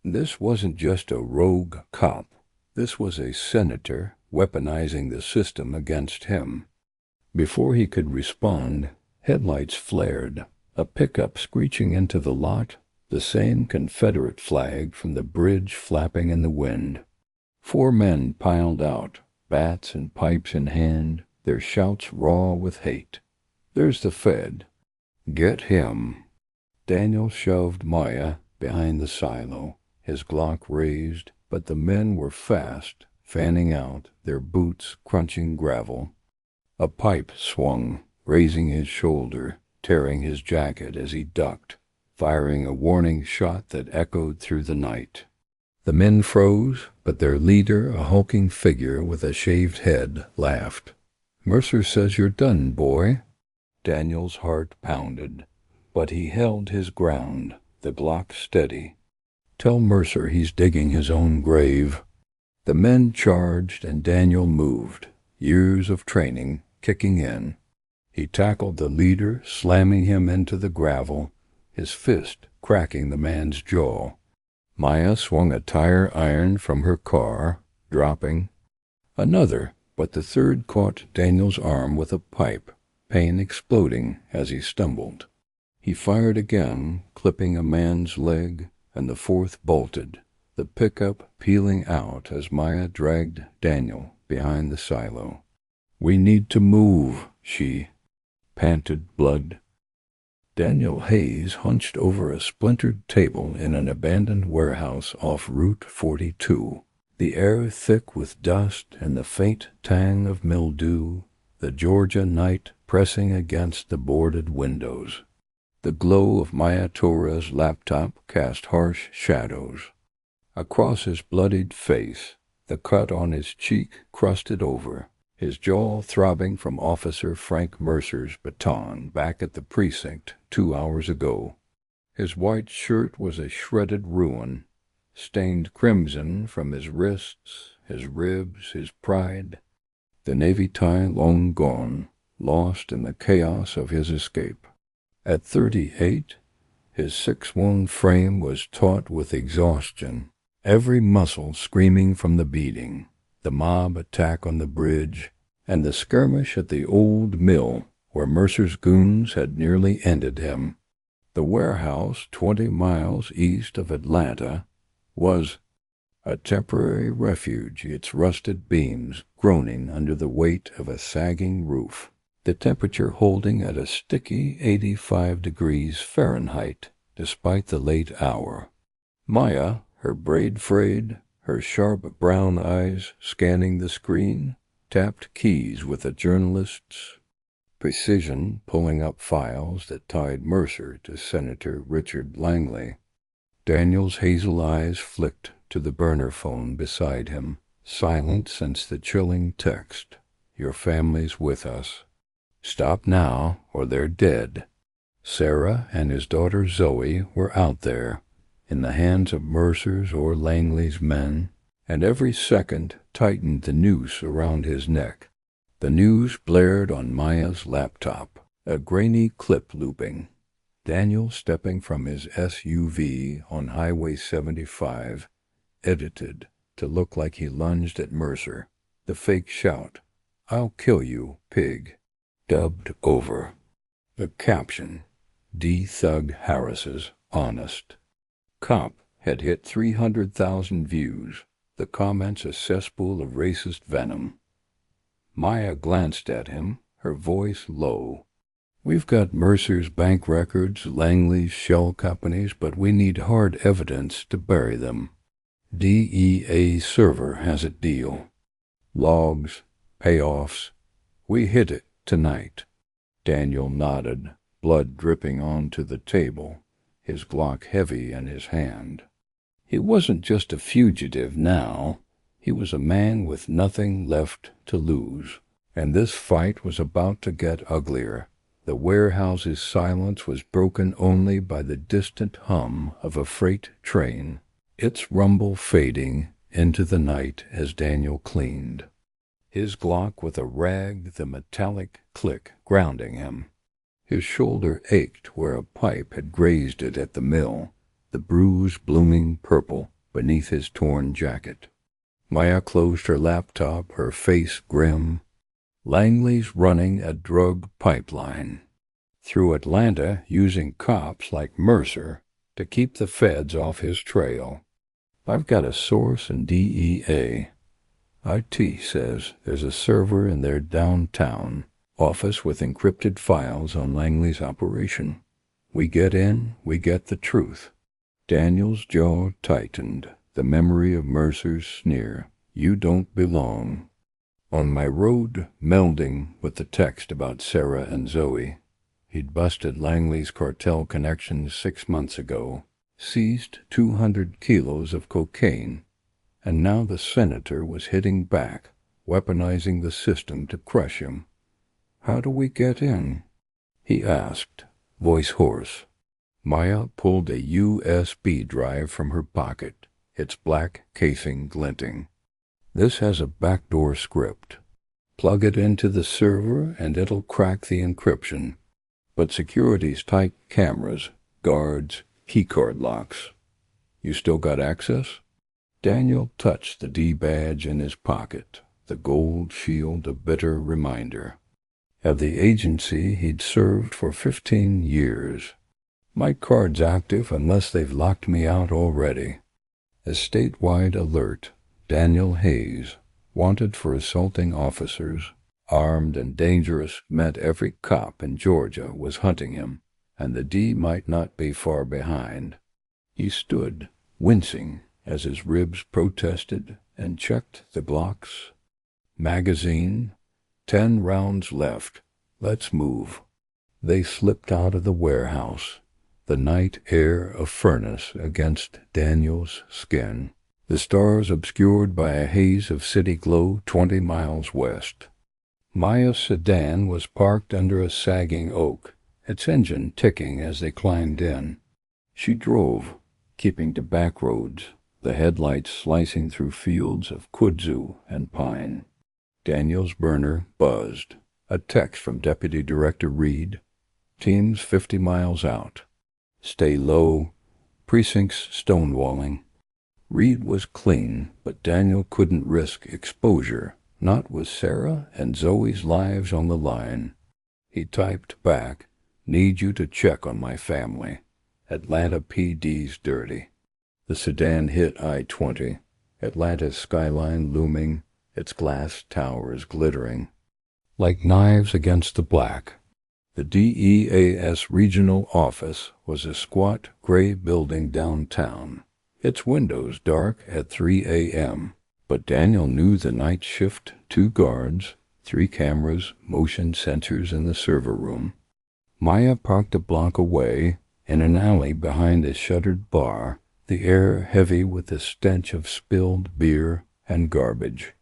This wasn't just a rogue cop. This was a senator weaponizing the system against him. Before he could respond, headlights flared, a pickup screeching into the lot, the same Confederate flag from the bridge flapping in the wind. 4 men piled out, bats and pipes in hand, their shouts raw with hate. "There's the Fed. Get him." Daniel shoved Maya behind the silo, his Glock raised, but the men were fast, fanning out, their boots crunching gravel. A pipe swung, grazing his shoulder, tearing his jacket as he ducked, firing a warning shot that echoed through the night. The men froze, but their leader, a hulking figure with a shaved head, laughed. "Mercer says you're done, boy." Daniel's heart pounded. but he held his ground, the Glock steady. "Tell Mercer he's digging his own grave." The men charged and Daniel moved, years of training kicking in. He tackled the leader, slamming him into the gravel, his fist cracking the man's jaw. Maya swung a tire iron from her car, dropping. Another, but the third caught Daniel's arm with a pipe, pain exploding as he stumbled. He fired again, clipping a man's leg, and the fourth bolted, the pickup peeling out as Maya dragged Daniel behind the silo. "We need to move," she panted blood. Daniel Hayes hunched over a splintered table in an abandoned warehouse off Route 42, the air thick with dust and the faint tang of mildew, the Georgia night pressing against the boarded windows. The glow of Maya Torres' laptop cast harsh shadows. Across his bloodied face, the cut on his cheek crusted over, his jaw throbbing from Officer Frank Mercer's baton back at the precinct 2 hours ago. His white shirt was a shredded ruin, stained crimson from his wrists, his ribs, his pride. The navy tie long gone, lost in the chaos of his escape. At 38, his 6'1" frame was taut with exhaustion, every muscle screaming from the beating, the mob attack on the bridge, and the skirmish at the old mill where Mercer's goons had nearly ended him. The warehouse 20 miles east of Atlanta was a temporary refuge, its rusted beams groaning under the weight of a sagging roof, the temperature holding at a sticky 85 degrees Fahrenheit despite the late hour. Maya, her braid frayed, her sharp brown eyes scanning the screen, tapped keys with a journalist's precision, pulling up files that tied Mercer to Senator Richard Langley. Daniel's hazel eyes flicked to the burner phone beside him, silent since the chilling text, "Your family's with us. Stop now, or they're dead." Sarah and his daughter Zoe were out there, in the hands of Mercer's or Langley's men, and every second tightened the noose around his neck. The news blared on Maya's laptop, a grainy clip looping. Daniel stepping from his SUV on Highway 75, edited to look like he lunged at Mercer. The fake shout, "I'll kill you, pig," dubbed over. The caption, "D-Thug Harris's Honest." Cop had hit 300,000 views, the comments a cesspool of racist venom. Maya glanced at him, her voice low. "We've got Mercer's bank records, Langley's shell companies, but we need hard evidence to bury them. DEA server has a deal. Logs, payoffs. We hit it tonight." Daniel nodded, blood dripping onto the table, his Glock heavy in his hand. He wasn't just a fugitive now. He was a man with nothing left to lose, and this fight was about to get uglier. The warehouse's silence was broken only by the distant hum of a freight train, its rumble fading into the night as Daniel cleaned. His Glock with a rag, the metallic click grounding him. His shoulder ached where a pipe had grazed it at the mill, the bruise blooming purple beneath his torn jacket. Maya closed her laptop, her face grim. Langley's running a drug pipeline through Atlanta using cops like Mercer to keep the feds off his trail. I've got a source in DEA. IT says there's a server in their downtown office with encrypted files on Langley's operation. We get in, we get the truth. Daniel's jaw tightened, the memory of Mercer's sneer, "You don't belong." On my road, melding with the text about Sarah and Zoe, he'd busted Langley's cartel connections 6 months ago, seized 200 kilos of cocaine, and now the senator was hitting back, weaponizing the system to crush him. "How do we get in?" he asked, voice hoarse, Maya pulled a USB drive from her pocket, its black casing glinting. "This has a backdoor script. Plug it into the server and it'll crack the encryption. But security's tight cameras, guards, keycard locks. You still got access?" Daniel touched the D badge in his pocket, the gold shield a bitter reminder. At the agency he'd served for 15 years. "My card's active unless they've locked me out already." A statewide alert. Daniel Hayes, wanted for assaulting officers, armed and dangerous, meant every cop in Georgia was hunting him, and the D might not be far behind. He stood, wincing, as his ribs protested, and checked the Glocks. Magazine, 10 rounds left. Let's move. They slipped out of the warehouse, the night air a furnace against Daniel's skin, the stars obscured by a haze of city glow 20 miles west. Maya's sedan was parked under a sagging oak, its engine ticking as they climbed in. She drove, keeping to back roads, the headlights slicing through fields of kudzu and pine. Daniel's burner buzzed. A text from Deputy Director Reed. "Teams 50 miles out. Stay low. Precincts stonewalling." Reed was clean, but Daniel couldn't risk exposure, not with Sarah and Zoe's lives on the line. He typed back, "Need you to check on my family. Atlanta PD's dirty." The sedan hit I-20, Atlanta's skyline looming, its glass towers glittering like knives against the black. The DEAS regional office was a squat gray building downtown, its windows dark at 3 a.m., but Daniel knew the night shift, 2 guards, 3 cameras, motion sensors in the server room. Maya parked a block away, in an alley behind a shuttered bar, the air heavy with the stench of spilled beer and garbage.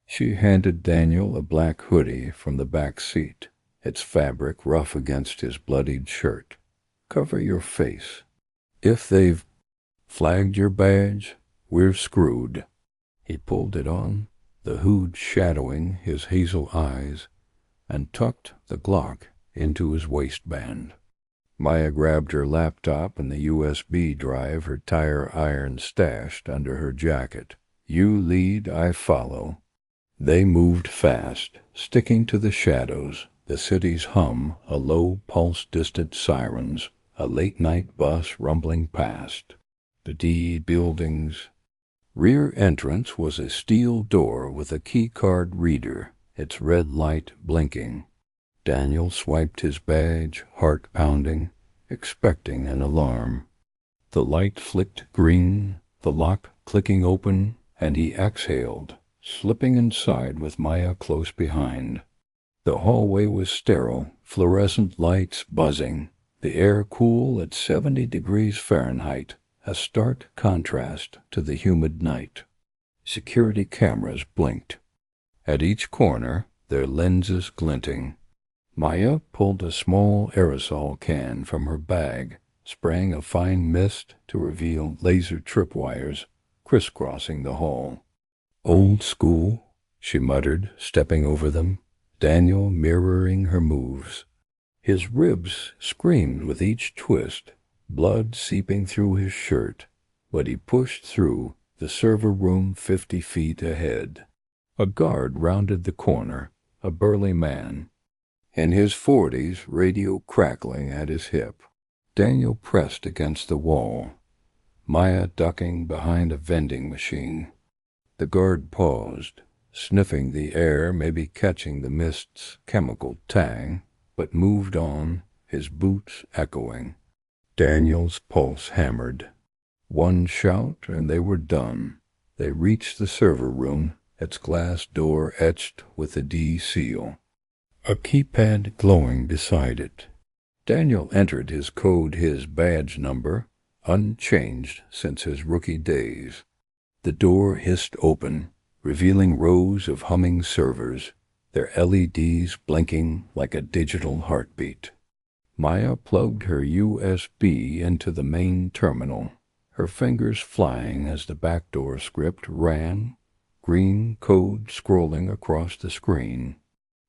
She handed Daniel a black hoodie from the back seat, its fabric rough against his bloodied shirt. "Cover your face. If they've flagged your badge, we're screwed." He pulled it on, the hood shadowing his hazel eyes, and tucked the Glock into his waistband. Maya grabbed her laptop and the USB drive her tire iron stashed under her jacket. "You lead, I follow." They moved fast, sticking to the shadows, the city's hum, a low pulse distant sirens, a late-night bus rumbling past. The D building's rear entrance was a steel door with a keycard reader, its red light blinking. Daniel swiped his badge, heart pounding, expecting an alarm. The light flicked green, the lock clicking open, and he exhaled, slipping inside with Maya close behind. The hallway was sterile, fluorescent lights buzzing, the air cool at 70 degrees Fahrenheit, a stark contrast to the humid night. Security cameras blinked. At each corner, their lenses glinting. Maya pulled a small aerosol can from her bag, spraying a fine mist to reveal laser tripwires crisscrossing the hall. "Old school," she muttered, stepping over them, Daniel mirroring her moves. His ribs screamed with each twist, blood seeping through his shirt, but he pushed through, the server room 50 feet ahead. A guard rounded the corner, a burly man, in his 40s, radio crackling at his hip. Daniel pressed against the wall, Maya ducking behind a vending machine. The guard paused, sniffing the air, maybe catching the mist's chemical tang, but moved on, his boots echoing. Daniel's pulse hammered. One shout and they were done. They reached the server room, its glass door etched with the D seal, a keypad glowing beside it. Daniel entered his code, his badge number, unchanged since his rookie days. The door hissed open, revealing rows of humming servers, their LEDs blinking like a digital heartbeat. Maya plugged her USB into the main terminal, her fingers flying as the backdoor script ran, green code scrolling across the screen.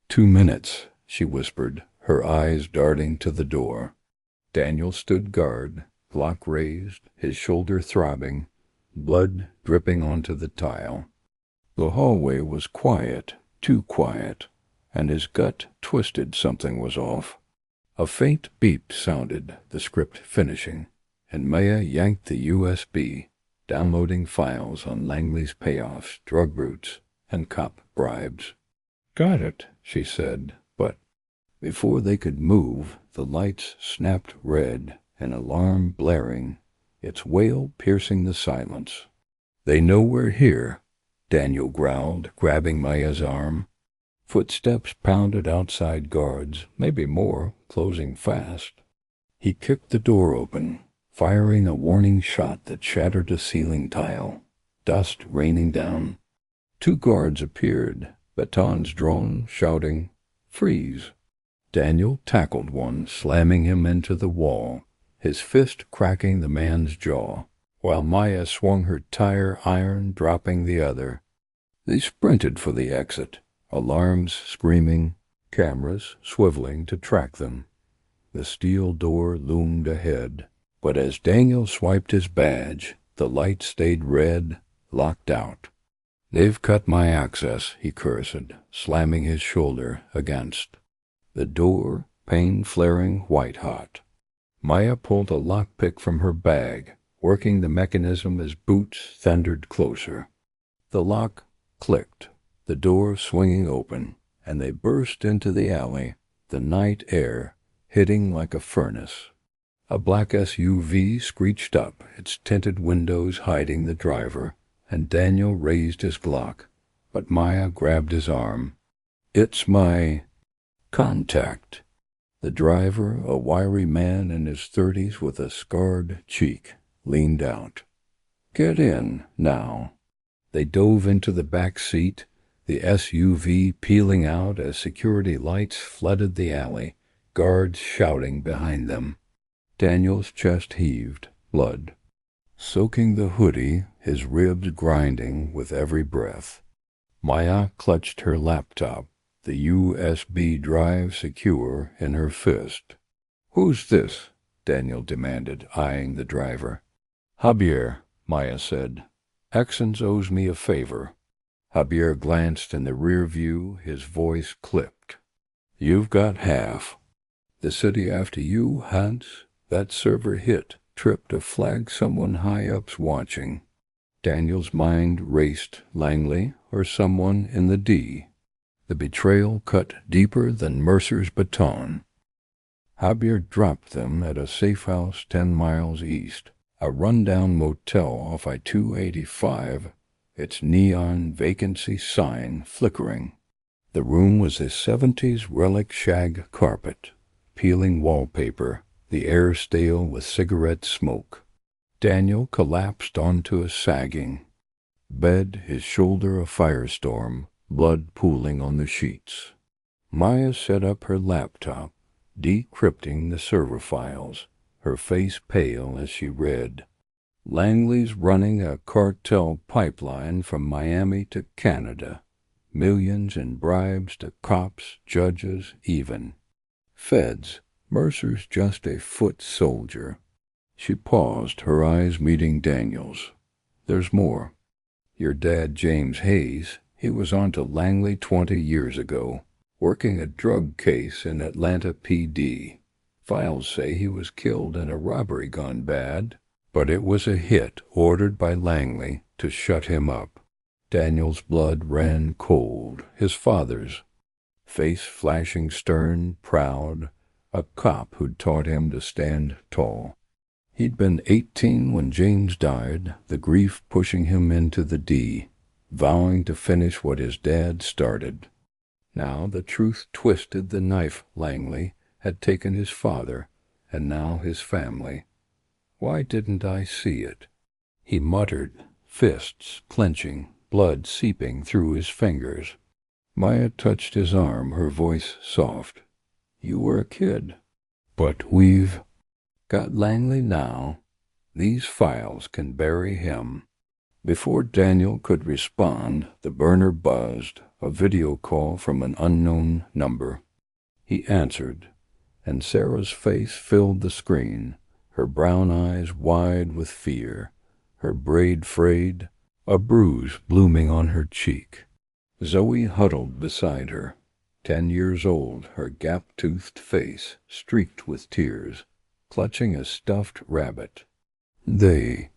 2 minutes, she whispered, her eyes darting to the door. Daniel stood guard, Glock raised, his shoulder throbbing, blood dripping onto the tile. The hallway was quiet, too quiet, and his gut twisted something was off. A faint beep sounded, the script finishing, and Maya yanked the USB, downloading files on Langley's payoffs, drug routes, and cop bribes. "Got it," she said, but before they could move, the lights snapped red, an alarm blaring, its wail piercing the silence. "They know we're here," Daniel growled, grabbing Maya's arm. Footsteps pounded outside guards, maybe more, closing fast. He kicked the door open, firing a warning shot that shattered a ceiling tile, dust raining down. 2 guards appeared, batons drawn, shouting, "Freeze!" Daniel tackled one, slamming him into the wall, his fist cracking the man's jaw, while Maya swung her tire iron, dropping the other. They sprinted for the exit, alarms screaming, cameras swiveling to track them. The steel door loomed ahead, but as Daniel swiped his badge, the light stayed red, locked out. "They've cut my access," he cursed, slamming his shoulder against the door, pain flaring white-hot. Maya pulled a lockpick from her bag, working the mechanism as boots thundered closer. The lock clicked, the door swinging open, and they burst into the alley, the night air hitting like a furnace. A black SUV screeched up, its tinted windows hiding the driver, and Daniel raised his Glock, but Maya grabbed his arm. "It's my contact." The driver, a wiry man in his 30s with a scarred cheek, leaned out. "Get in, now." They dove into the back seat, the SUV peeling out as security lights flooded the alley, guards shouting behind them. Daniel's chest heaved, blood soaking the hoodie, his ribs grinding with every breath. Maya clutched her laptop, the USB drive secure in her fist. "Who's this?" Daniel demanded, eyeing the driver. "Javier," Maya said. "Exons owes me a favor." Javier glanced in the rear view, his voice clipped. "You've got half. The city after you, Hans. That server hit, tripped a flag someone high up's watching." Daniel's mind raced. Langley or someone in the D. The betrayal cut deeper than Mercer's baton. Javier dropped them at a safe house 10 miles east, a rundown motel off I-285, its neon vacancy sign flickering. The room was a 70s relic shag carpet, peeling wallpaper, the air stale with cigarette smoke. Daniel collapsed onto a sagging bed, his shoulder a firestorm, blood pooling on the sheets. Maya set up her laptop, decrypting the server files, her face pale as she read. "Langley's running a cartel pipeline from Miami to Canada. Millions in bribes to cops, judges, even. Feds. Mercer's just a foot soldier." She paused, her eyes meeting Daniel's. "There's more. Your dad, James Hayes, he was on to Langley 20 years ago, working a drug case in Atlanta PD. Files say he was killed in a robbery gone bad, but it was a hit ordered by Langley to shut him up." Daniel's blood ran cold, his father's, face flashing stern, proud, a cop who'd taught him to stand tall. He'd been 18 when James died, the grief pushing him into the D, vowing to finish what his dad started. Now the truth twisted the knife. Langley had taken his father, and now his family. "Why didn't I see it?" he muttered, fists clenching, blood seeping through his fingers. Maya touched his arm, her voice soft. "You were a kid." But we've got Langley now. These files can bury him." Before Daniel could respond, the burner buzzed, a video call from an unknown number. He answered, and Sarah's face filled the screen, her brown eyes wide with fear, her braid frayed, a bruise blooming on her cheek. Zoe huddled beside her, 10 years old, her gap-toothed face streaked with tears, clutching a stuffed rabbit. They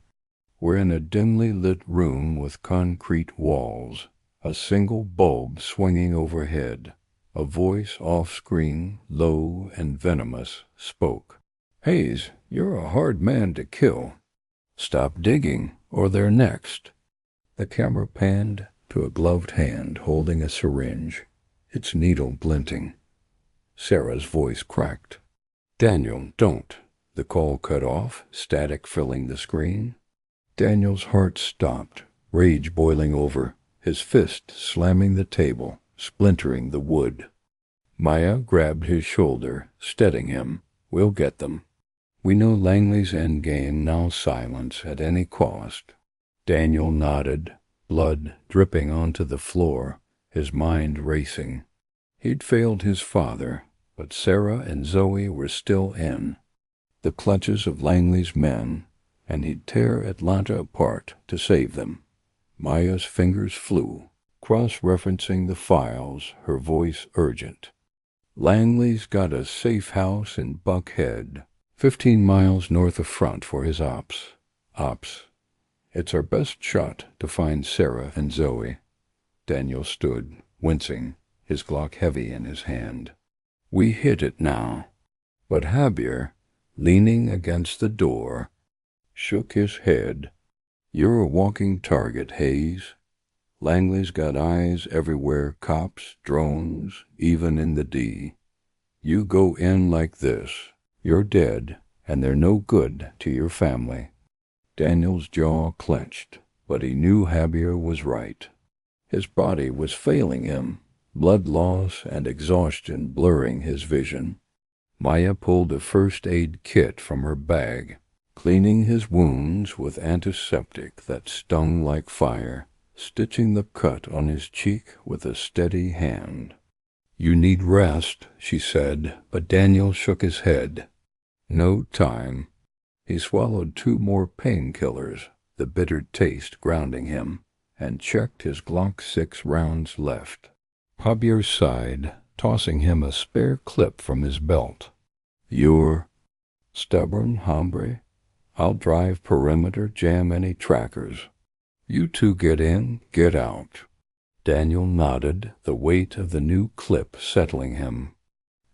were in a dimly lit room with concrete walls, a single bulb swinging overhead. A voice off-screen, low and venomous, spoke. "Hayes, you're a hard man to kill. Stop digging, or they're next." The camera panned to a gloved hand holding a syringe, its needle glinting. Sarah's voice cracked. "Daniel, don't." The call cut off, static filling the screen. Daniel's heart stopped, rage boiling over, his fist slamming the table, splintering the wood. Maya grabbed his shoulder, steadying him. "We'll get them. We know Langley's endgame, now silence at any cost." Daniel nodded, blood dripping onto the floor, his mind racing. He'd failed his father, but Sarah and Zoe were still in the clutches of Langley's men, and he'd tear Atlanta apart to save them. Maya's fingers flew, cross-referencing the files, her voice urgent. "Langley's got a safe house in Buckhead, 15 miles north of Front for his ops. It's our best shot to find Sarah and Zoe." Daniel stood, wincing, his Glock heavy in his hand. "We hit it now." But Javier, leaning against the door, shook his head. "You're a walking target, Hayes. Langley's got eyes everywhere, cops, drones, even in the D. You go in like this, you're dead, and they're no good to your family." Daniel's jaw clenched, but he knew Javier was right. His body was failing him, blood loss and exhaustion blurring his vision. Maya pulled a first aid kit from her bag, cleaning his wounds with antiseptic that stung like fire, stitching the cut on his cheek with a steady hand. "You need rest," she said, but Daniel shook his head. "No time." He swallowed 2 more painkillers, the bitter taste grounding him, and checked his Glock 6 rounds left. Javier sighed, tossing him a spare clip from his belt. "You're stubborn, hombre. I'll drive perimeter, jam any trackers. You two get in, get out." Daniel nodded, the weight of the new clip settling him.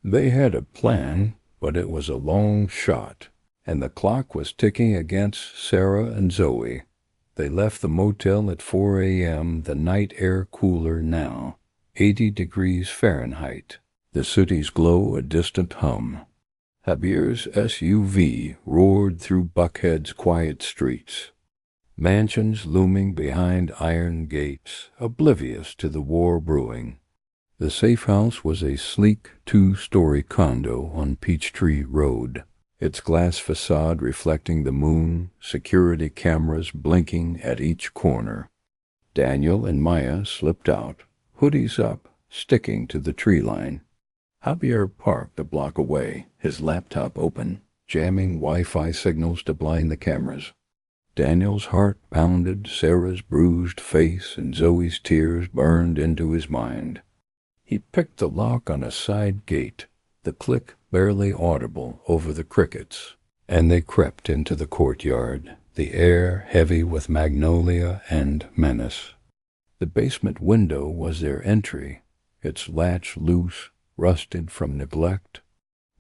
They had a plan, but it was a long shot, and the clock was ticking against Sarah and Zoe. They left the motel at 4 a.m., the night air cooler now, 80 degrees Fahrenheit, the city's glow a distant hum. Javier's SUV roared through Buckhead's quiet streets, mansions looming behind iron gates, oblivious to the war brewing. The safe house was a sleek 2-story condo on Peachtree Road, its glass facade reflecting the moon, security cameras blinking at each corner. Daniel and Maya slipped out, hoodies up, sticking to the tree line. Javier parked a block away, his laptop open, jamming Wi-Fi signals to blind the cameras. Daniel's heart pounded, Sarah's bruised face and Zoe's tears burned into his mind. He picked the lock on a side gate, the click barely audible over the crickets, and they crept into the courtyard, the air heavy with magnolia and menace. The basement window was their entry, its latch loose, rusted from neglect.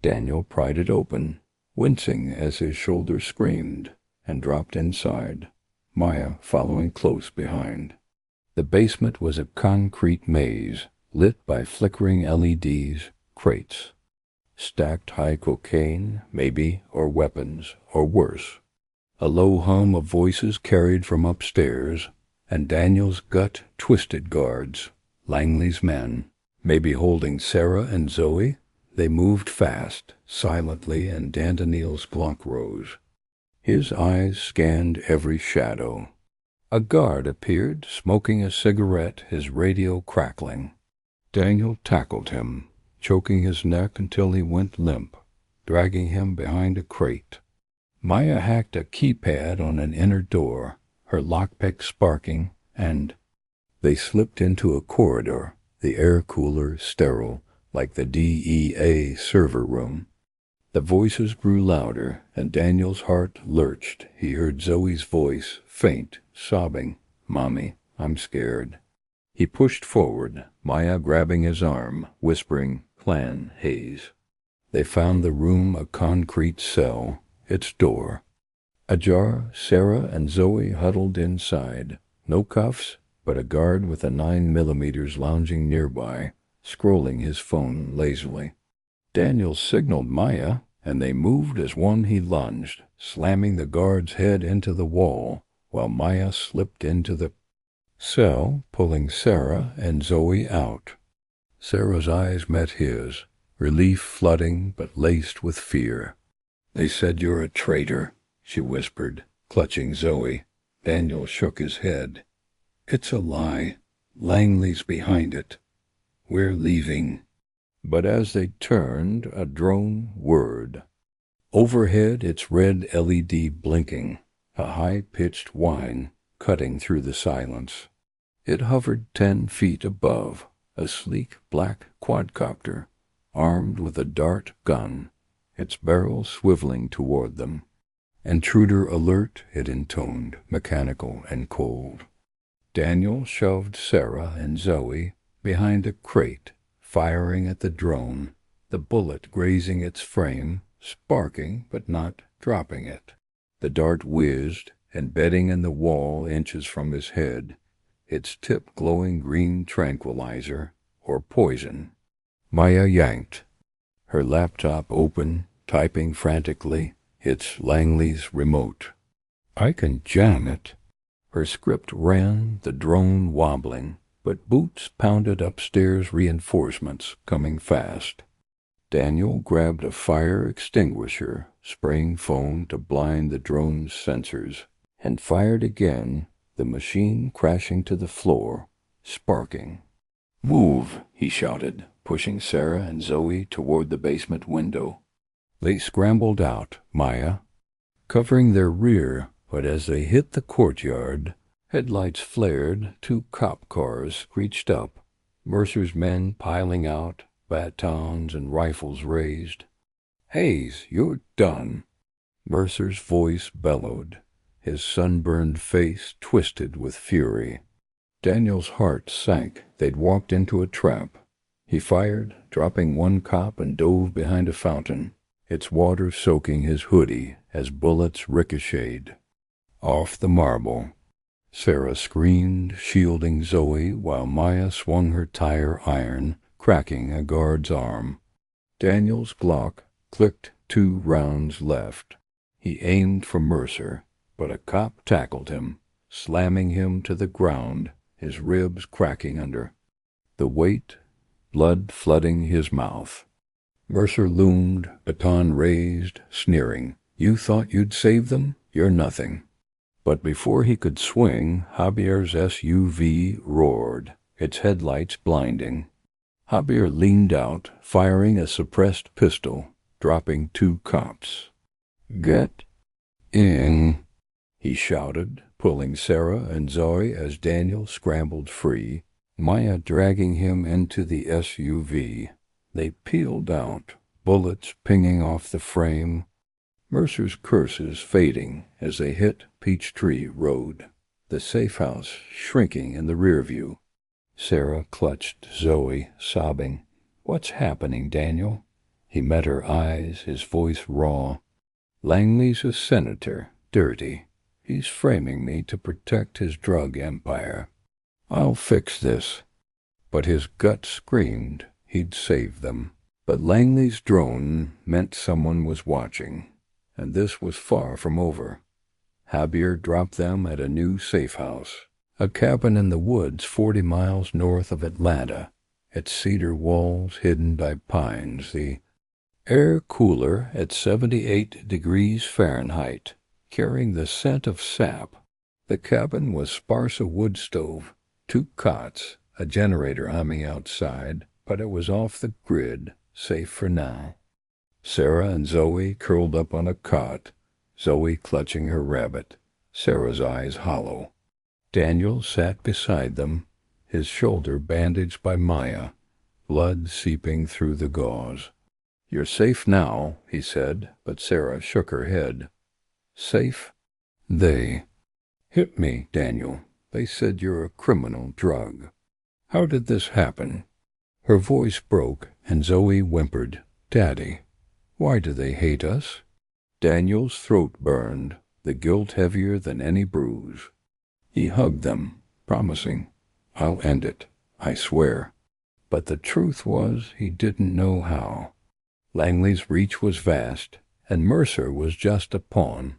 Daniel pried it open, wincing as his shoulder screamed, and dropped inside, Maya following close behind. The basement was a concrete maze, lit by flickering LEDs, crates. Stacked high cocaine, maybe, or weapons, or worse. A low hum of voices carried from upstairs, and Daniel's gut twisted guards, Langley's men, maybe holding Sarah and Zoe, They moved fast, silently, and Daniel's glunk rose. His eyes scanned every shadow. A guard appeared, smoking a cigarette, his radio crackling. Daniel tackled him, choking his neck until he went limp, dragging him behind a crate. Maya hacked a keypad on an inner door, her lockpick sparking, and they slipped into a corridor, the air cooler sterile, like the DEA server room. The voices grew louder, and Daniel's heart lurched. He heard Zoe's voice, faint, sobbing, "Mommy, I'm scared." He pushed forward, Maya grabbing his arm, whispering, "Plan, Hayes." They found the room a concrete cell, its door ajar. Sarah and Zoe huddled inside. No cuffs, but a guard with a 9mm lounging nearby, scrolling his phone lazily. Daniel signaled Maya, and they moved as one. He lunged, slamming the guard's head into the wall, while Maya slipped into the cell, pulling Sarah and Zoe out. Sarah's eyes met his, relief flooding but laced with fear. "They said you're a traitor," she whispered, clutching Zoe. Daniel shook his head. "It's a lie. Langley's behind it. We're leaving." But as they turned, a drone whirred. Overhead, its red LED blinking, a high-pitched whine cutting through the silence. It hovered 10 feet above, a sleek black quadcopter, armed with a dart gun, its barrel swiveling toward them. "Intruder alert," it intoned, mechanical and cold. Daniel shoved Sarah and Zoe behind a crate, firing at the drone, the bullet grazing its frame, sparking but not dropping it. The dart whizzed, embedding in the wall inches from his head, its tip glowing green tranquilizer or poison. Maya yanked, her laptop open, typing frantically. It's Langley's remote. "I can jam it." Her script ran, the drone wobbling, but boots pounded upstairs, reinforcements coming fast. Daniel grabbed a fire extinguisher, spraying foam to blind the drone's sensors, and fired again, the machine crashing to the floor, sparking. "Move," he shouted, pushing Sarah and Zoe toward the basement window. They scrambled out, Maya covering their rear, but as they hit the courtyard, headlights flared, 2 cop cars screeched up, Mercer's men piling out, batons and rifles raised. "Hayes, you're done," Mercer's voice bellowed, his sunburned face twisted with fury. Daniel's heart sank. They'd walked into a trap. He fired, dropping 1 cop, and dove behind a fountain, its water soaking his hoodie as bullets ricocheted off the marble. Sarah screamed, shielding Zoe, while Maya swung her tire iron, cracking a guard's arm. Daniel's Glock clicked, 2 rounds left. He aimed for Mercer, but a cop tackled him, slamming him to the ground, his ribs cracking under the weight, blood flooding his mouth. Mercer loomed, baton raised, sneering. "You thought you'd save them? You're nothing." But before he could swing, Javier's SUV roared, its headlights blinding. Javier leaned out, firing a suppressed pistol, dropping 2 cops. "Get in," he shouted, pulling Sarah and Zoe as Daniel scrambled free, Maya dragging him into the SUV. They peeled out, bullets pinging off the frame, Mercer's curses fading as they hit Peachtree Road, the safe house shrinking in the rear view. Sarah clutched Zoe, sobbing. "What's happening, Daniel?" He met her eyes, his voice raw. "Langley's a senator, dirty. He's framing me to protect his drug empire. I'll fix this." But his gut screamed he'd save them. But Langley's drone meant someone was watching, and this was far from over. Javier dropped them at a new safe house, a cabin in the woods 40 miles north of Atlanta, its cedar walls hidden by pines, the Air cooler at 78 degrees Fahrenheit, carrying the scent of sap. The cabin was sparse a wood stove, 2 cots, a generator humming outside, but it was off the grid, safe for now. Sarah and Zoe curled up on a cot, Zoe clutching her rabbit, Sarah's eyes hollow. Daniel sat beside them, his shoulder bandaged by Maya, blood seeping through the gauze. "You're safe now," he said, but Sarah shook her head. "Safe? They hit me, Daniel. They said you're a criminal drug. How did this happen?" Her voice broke, and Zoe whimpered, "Daddy, why do they hate us?" Daniel's throat burned, the guilt heavier than any bruise. He hugged them, promising, "I'll end it, I swear." But the truth was he didn't know how. Langley's reach was vast, and Mercer was just a pawn.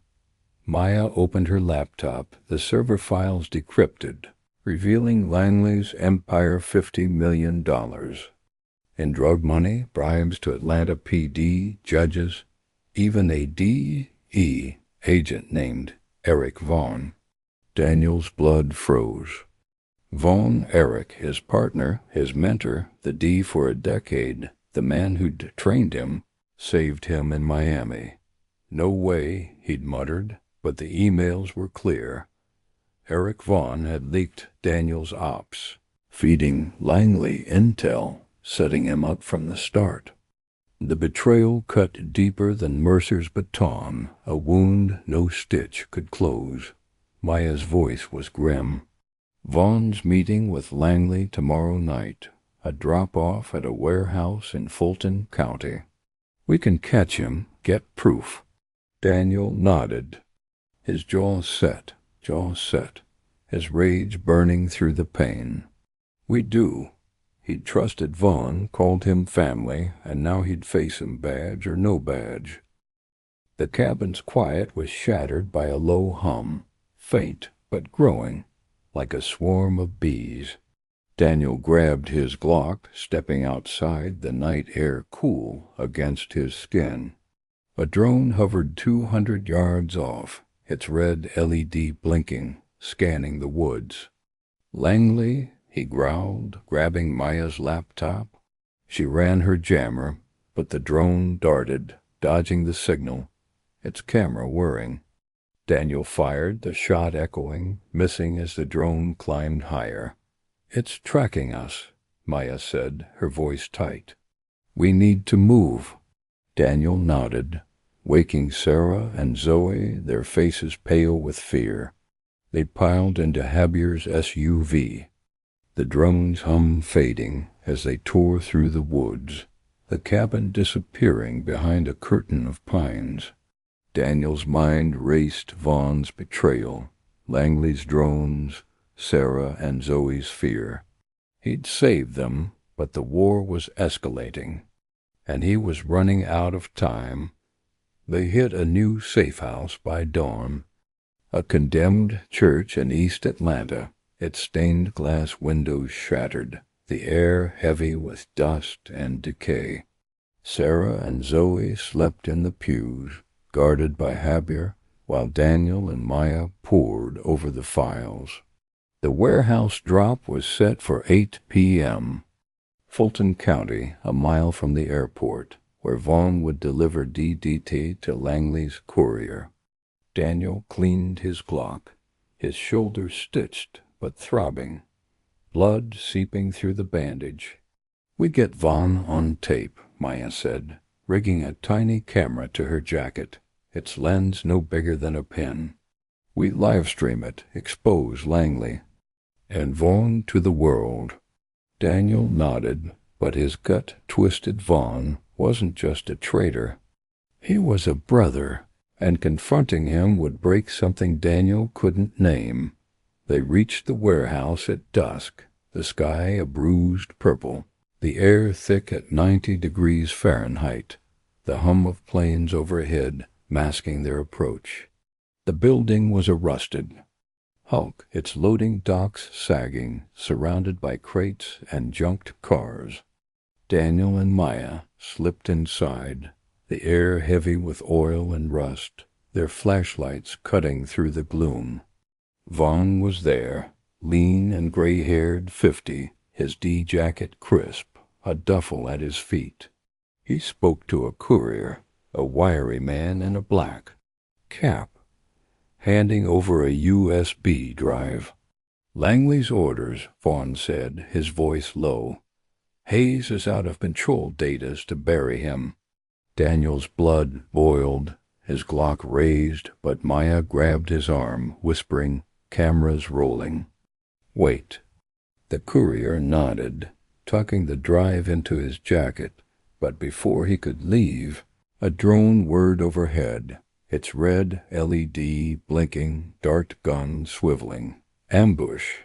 Maya opened her laptop, the server files decrypted, revealing Langley's empire $50 million. In drug money, bribes to Atlanta PD, judges, even a DE agent named Eric Vaughn. Daniel's blood froze. Vaughn Eric, his partner, his mentor, the D for a decade, the man who'd trained him, saved him in Miami. "No way," he'd muttered, but the emails were clear. Eric Vaughn had leaked Daniel's ops, feeding Langley intel, setting him up from the start. The betrayal cut deeper than Mercer's baton, a wound no stitch could close. Maya's voice was grim. "Vaughn's meeting with Langley tomorrow night, a drop-off at a warehouse in Fulton County. We can catch him, get proof." Daniel nodded, his jaw set, his rage burning through the pain. "We do." He'd trusted Vaughn, called him family, and now he'd face him, badge or no badge. The cabin's quiet was shattered by a low hum, faint but growing, like a swarm of bees. Daniel grabbed his Glock, stepping outside, the night air cool against his skin. A drone hovered 200 yards off, its red LED blinking, scanning the woods. "Langley," he growled, grabbing Maya's laptop. She ran her jammer, but the drone darted, dodging the signal, its camera whirring. Daniel fired, the shot echoing, missing as the drone climbed higher. "It's tracking us," Maya said, her voice tight. "We need to move." Daniel nodded, waking Sarah and Zoe, their faces pale with fear. They piled into Habier's SUV. The drone's hum fading as they tore through the woods, the cabin disappearing behind a curtain of pines. Daniel's mind raced Vaughn's betrayal, Langley's drones, Sarah and Zoe's fear. He'd saved them, but the war was escalating, and he was running out of time. They hit a new safe house by dawn, a condemned church in East Atlanta, its stained glass windows shattered, the air heavy with dust and decay. Sarah and Zoe slept in the pews, guarded by Habier, while Daniel and Maya pored over the files. The warehouse drop was set for 8 p.m. Fulton County, a mile from the airport, where Vaughn would deliver DDT to Langley's courier. Daniel cleaned his Glock, his shoulder stitched but throbbing, blood seeping through the bandage. "We get Vaughn on tape," Maya said, rigging a tiny camera to her jacket, its lens no bigger than a pin. "We livestream it, expose Langley, and Vaughn to the world." Daniel nodded, but his gut-twisted Vaughn wasn't just a traitor. He was a brother, and confronting him would break something Daniel couldn't name. They reached the warehouse at dusk, the sky a bruised purple, the air thick at 90 degrees Fahrenheit, the hum of planes overhead masking their approach. The building was a rusted hulk, its loading docks sagging, surrounded by crates and junked cars. Daniel and Maya slipped inside, the air heavy with oil and rust, their flashlights cutting through the gloom. Vaughn was there, lean and gray-haired 50, his D-jacket crisp, a duffel at his feet. He spoke to a courier, a wiry man in a black cap, handing over a USB drive. "Langley's orders," Vaughn said, his voice low. "Hayes is out of control datas to bury him." Daniel's blood boiled, his Glock raised, but Maya grabbed his arm, whispering, "Cameras rolling." "Wait." The courier nodded, tucking the drive into his jacket, but before he could leave, a drone whirred overhead, its red LED blinking, dart gun swiveling. "Ambush!"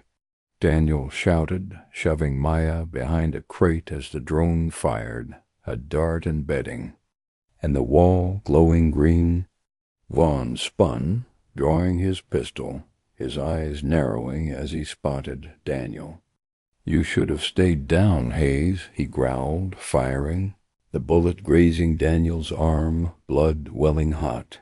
Daniel shouted, shoving Maya behind a crate as the drone fired, a dart embedding. And the wall glowing green. Vaughn spun, drawing his pistol, his eyes narrowing as he spotted Daniel. "You should have stayed down, Hayes," he growled, firing, the bullet grazing Daniel's arm, blood welling hot.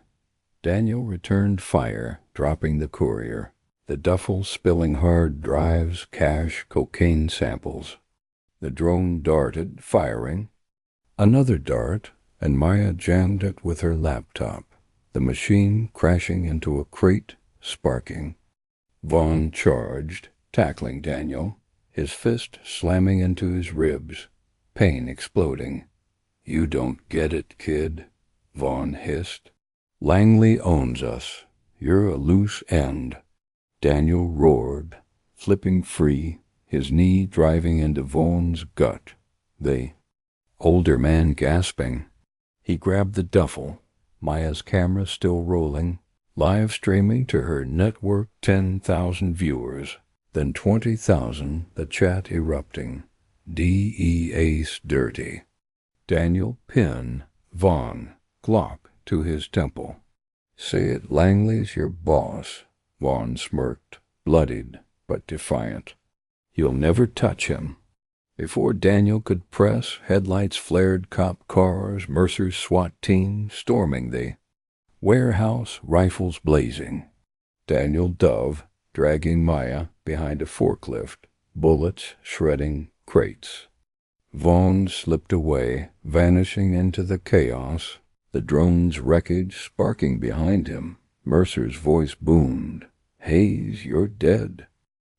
Daniel returned fire, dropping the courier, the duffel spilling hard drives, cash, cocaine samples. The drone darted, firing. Another dart, and Maya jammed it with her laptop, the machine crashing into a crate, sparking. Vaughn charged, tackling Daniel, his fist slamming into his ribs, pain exploding. "You don't get it, kid," Vaughn hissed. "Langley owns us. You're a loose end." Daniel roared, flipping free, his knee driving into Vaughn's gut. The older man gasping. He grabbed the duffel, Maya's camera still rolling, live streaming to her network 10,000 viewers, then 20,000, the chat erupting. "D.E.A.'s dirty." Daniel pin, Vaughn, Glock to his temple. "Say it, Langley's your boss," Vaughn smirked, bloodied but defiant. "You'll never touch him." Before Daniel could press, headlights flared, cop cars, Mercer's SWAT team storming the warehouse, rifles blazing. Daniel dove, dragging Maya behind a forklift, bullets shredding crates. Vaughn slipped away, vanishing into the chaos, the drone's wreckage sparking behind him. Mercer's voice boomed, "Hayes, you're dead."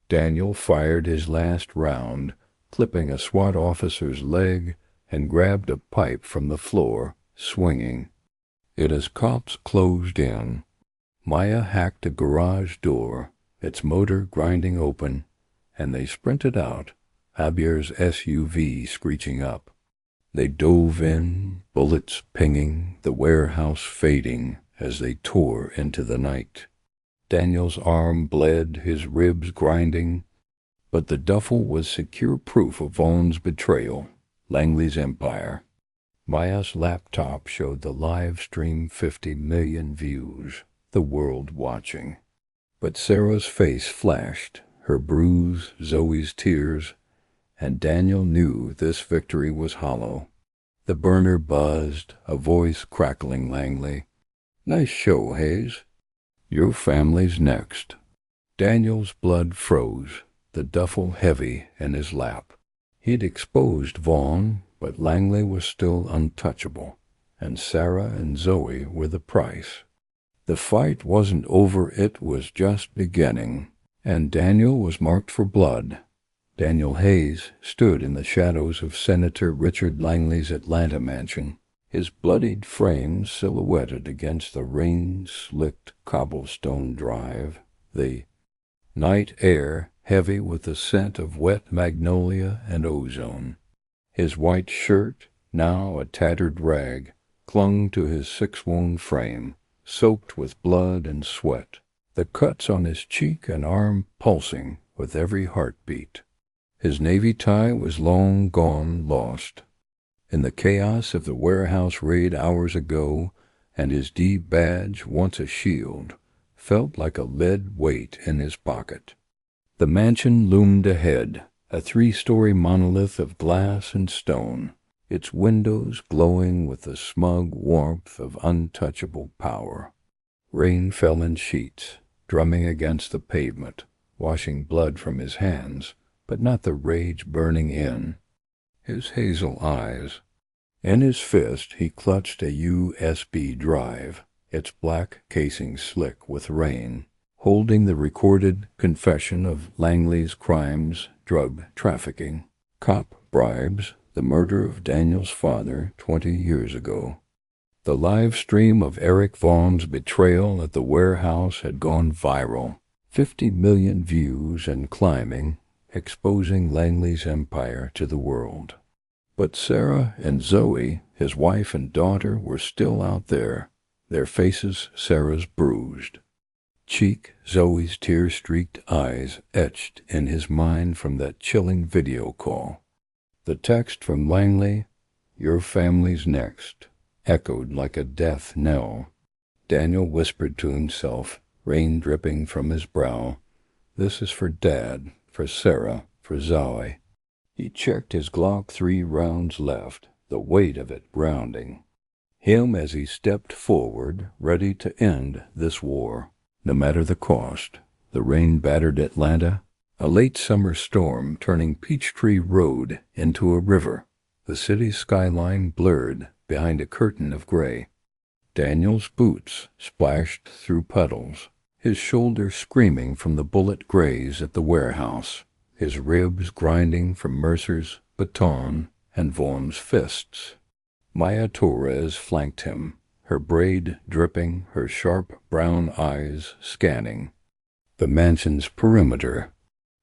Daniel fired his last round, clipping a SWAT officer's leg, and grabbed a pipe from the floor, swinging it as cops closed in. Maya hacked a garage door, its motor grinding open, and they sprinted out, Javier's SUV screeching up. They dove in, bullets pinging, the warehouse fading as they tore into the night. Daniel's arm bled, his ribs grinding, but the duffel was secure proof of Vaughn's betrayal, Langley's empire. Maya's laptop showed the live stream 50 million views, the world watching. But Sarah's face flashed, her bruise, Zoe's tears, and Daniel knew this victory was hollow. The burner buzzed, a voice crackling Langley. "Nice show, Hayes. Your family's next." Daniel's blood froze, the duffel heavy in his lap. He'd exposed Vaughn, but Langley was still untouchable, and Sarah and Zoe were the price. The fight wasn't over, it was just beginning, and Daniel was marked for blood. Daniel Hayes stood in the shadows of Senator Richard Langley's Atlanta mansion, his bloodied frame silhouetted against the rain-slicked cobblestone drive, the night air heavy with the scent of wet magnolia and ozone. His white shirt, now a tattered rag, clung to his six-wound frame, soaked with blood and sweat, the cuts on his cheek and arm pulsing with every heartbeat. His navy tie was long gone, lost. In the chaos of the warehouse raid hours ago, and his D badge, once a shield, felt like a lead weight in his pocket. The mansion loomed ahead, a 3-story monolith of glass and stone, its windows glowing with the smug warmth of untouchable power. Rain fell in sheets, drumming against the pavement, washing blood from his hands, but not the rage burning in his hazel eyes. In his fist he clutched a USB drive, its black casing slick with rain, holding the recorded confession of Langley's crimes, drug trafficking, cop bribes, the murder of Daniel's father 20 years ago. The live stream of Eric Vaughn's betrayal at the warehouse had gone viral, 50 million views and climbing, exposing Langley's empire to the world. But Sarah and Zoe, his wife and daughter, were still out there, their faces Sarah's bruised. Cheek Zoe's tear-streaked eyes etched in his mind from that chilling video call. The text from Langley, "Your family's next," echoed like a death knell. Daniel whispered to himself, rain dripping from his brow, "This is for Dad, for Sarah, for Zoe." He checked his Glock 3 rounds left, the weight of it rounding him as he stepped forward, ready to end this war, no matter the cost. The rain-battered Atlanta, a late summer storm turning Peachtree Road into a river, the city's skyline blurred behind a curtain of gray. Daniel's boots splashed through puddles, his shoulder screaming from the bullet graze at the warehouse, his ribs grinding from Mercer's baton and Vaughn's fists. Maya Torres flanked him, her braid dripping, her sharp brown eyes scanning the mansion's perimeter.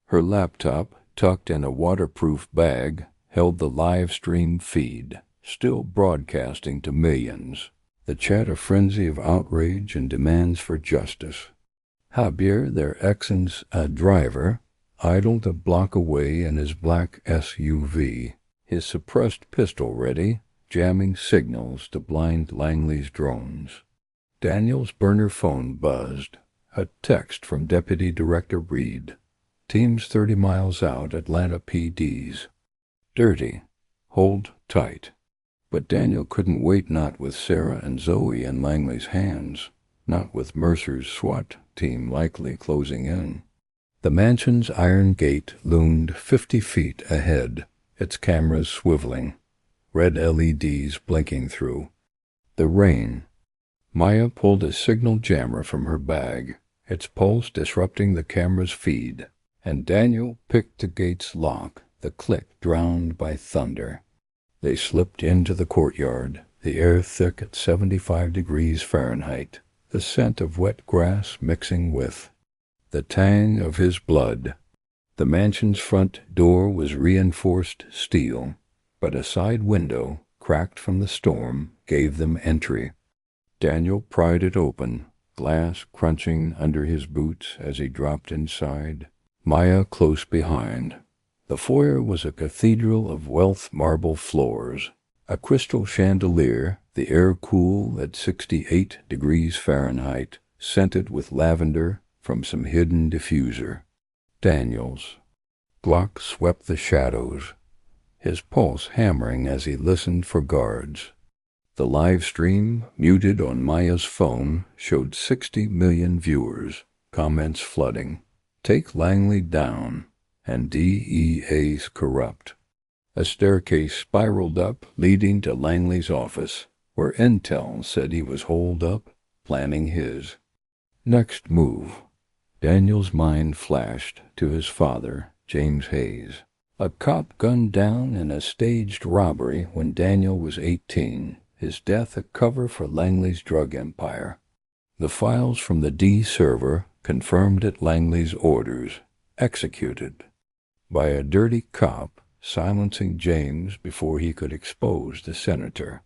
Her laptop, tucked in a waterproof bag, held the live stream feed, still broadcasting to millions, the chat a frenzy of outrage and demands for justice. Javier, their Exxon's driver, idled a block away in his black SUV, his suppressed pistol ready, jamming signals to blind Langley's drones. Daniel's burner phone buzzed, a text from Deputy Director Reed. "Teams 30 miles out, Atlanta PD's. Dirty. Hold tight." But Daniel couldn't wait, not with Sarah and Zoe in Langley's hands, not with Mercer's SWAT team likely closing in. The mansion's iron gate loomed 50 feet ahead, its cameras swiveling, red LEDs blinking through the rain. Maya pulled a signal jammer from her bag, its pulse disrupting the camera's feed, and Daniel picked the gate's lock, the click drowned by thunder. They slipped into the courtyard, the air thick at 75 degrees Fahrenheit, the scent of wet grass mixing with the tang of his blood. The mansion's front door was reinforced steel, but a side window, cracked from the storm, gave them entry. Daniel pried it open, glass crunching under his boots as he dropped inside, Maya close behind. The foyer was a cathedral of Welth marble floors, a crystal chandelier, the air cool at 68 degrees Fahrenheit, scented with lavender from some hidden diffuser. Daniel's Glock swept the shadows, his pulse hammering as he listened for guards. The live stream, muted on Maya's phone, showed 60 million viewers, comments flooding. "Take Langley down," and DEA's corrupt. A staircase spiraled up, leading to Langley's office, where intel said he was holed up, planning his next move. Daniel's mind flashed to his father, James Hayes, a cop gunned down in a staged robbery when Daniel was 18, his death a cover for Langley's drug empire. The files from the D server confirmed at Langley's orders, executed by a dirty cop, silencing James before he could expose the senator.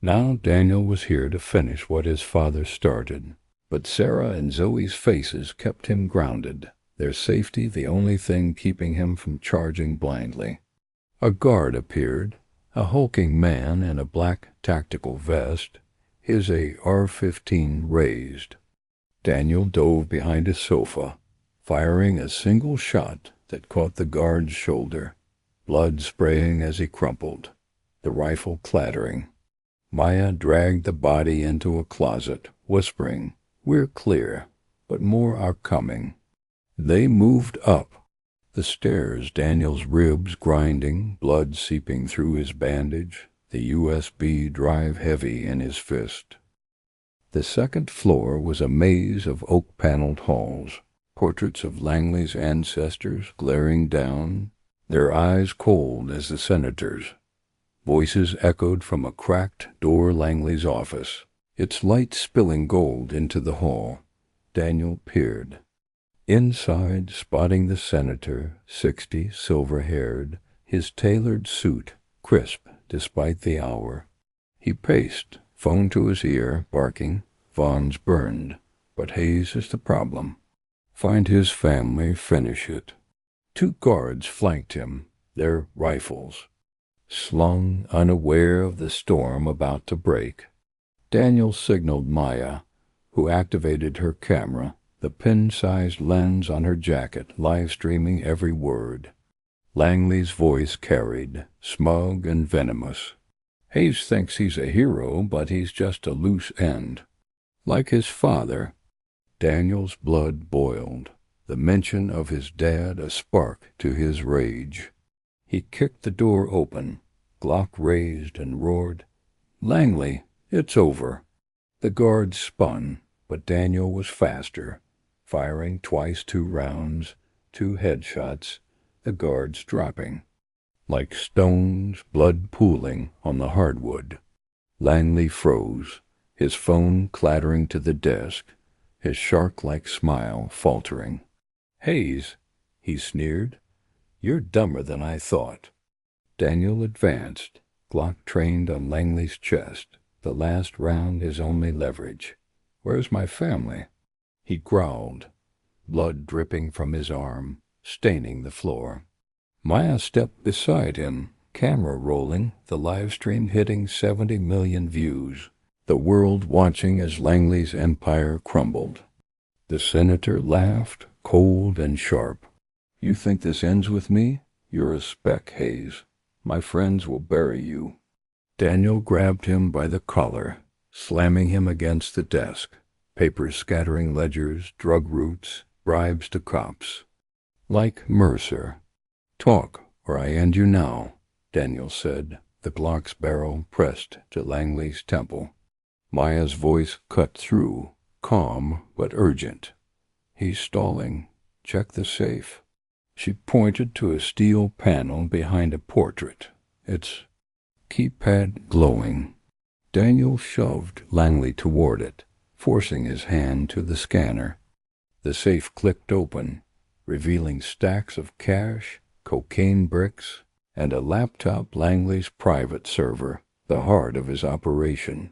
Now Daniel was here to finish what his father started. But Sarah and Zoe's faces kept him grounded, their safety the only thing keeping him from charging blindly. A guard appeared, a hulking man in a black tactical vest, his AR-15 raised. Daniel dove behind a sofa, firing a single shot that caught the guard's shoulder, blood spraying as he crumpled. the rifle clattering. Maya dragged the body into a closet, whispering, "We're clear, but more are coming." They moved up the stairs, Daniel's ribs grinding, blood seeping through his bandage, the USB drive heavy in his fist. The second floor was a maze of oak-paneled halls, portraits of Langley's ancestors glaring down, their eyes cold as the senator's. Voices echoed from a cracked door Langley's office, its light spilling gold into the hall. Daniel peered. Inside, spotting the senator, 60, silver-haired, his tailored suit crisp despite the hour. He paced, phone to his ear, barking, "Vaughn's burned, but Hayes is the problem. Find his family, finish it." 2 guards flanked him, their rifles slung, unaware of the storm about to break. Daniel signaled Maya, who activated her camera, the pin-sized lens on her jacket live-streaming every word. Langley's voice carried, smug and venomous. "Hayes thinks he's a hero, but he's just a loose end. Like his father." Daniel's blood boiled, the mention of his dad a spark to his rage. He kicked the door open, Glock raised, and roared, "Langley, it's over." The guards spun, but Daniel was faster, firing twice 2 rounds, 2 headshots, the guards dropping. Like stones, blood pooling on the hardwood. Langley froze, his phone clattering to the desk, his shark-like smile faltering. "Hayes," he sneered, "you're dumber than I thought." Daniel advanced, Glock trained on Langley's chest, the last round his only leverage. "Where's my family?" He growled, blood dripping from his arm, staining the floor. Maya stepped beside him, camera rolling, the live stream hitting 70 million views, the world watching as Langley's empire crumbled. The senator laughed, cold and sharp. "You think this ends with me? You're a speck, Hayes. My friends will bury you." Daniel grabbed him by the collar, slamming him against the desk, papers scattering ledgers, drug routes, bribes to cops. Like Mercer. "Talk, or I end you now," Daniel said, the Glock's barrel pressed to Langley's temple. Maya's voice cut through, calm but urgent. "He's stalling. Check the safe." She pointed to a steel panel behind a portrait, its keypad glowing. Daniel shoved Langley toward it, forcing his hand to the scanner. The safe clicked open, revealing stacks of cash, cocaine bricks, and a laptop Langley's private server, the heart of his operation.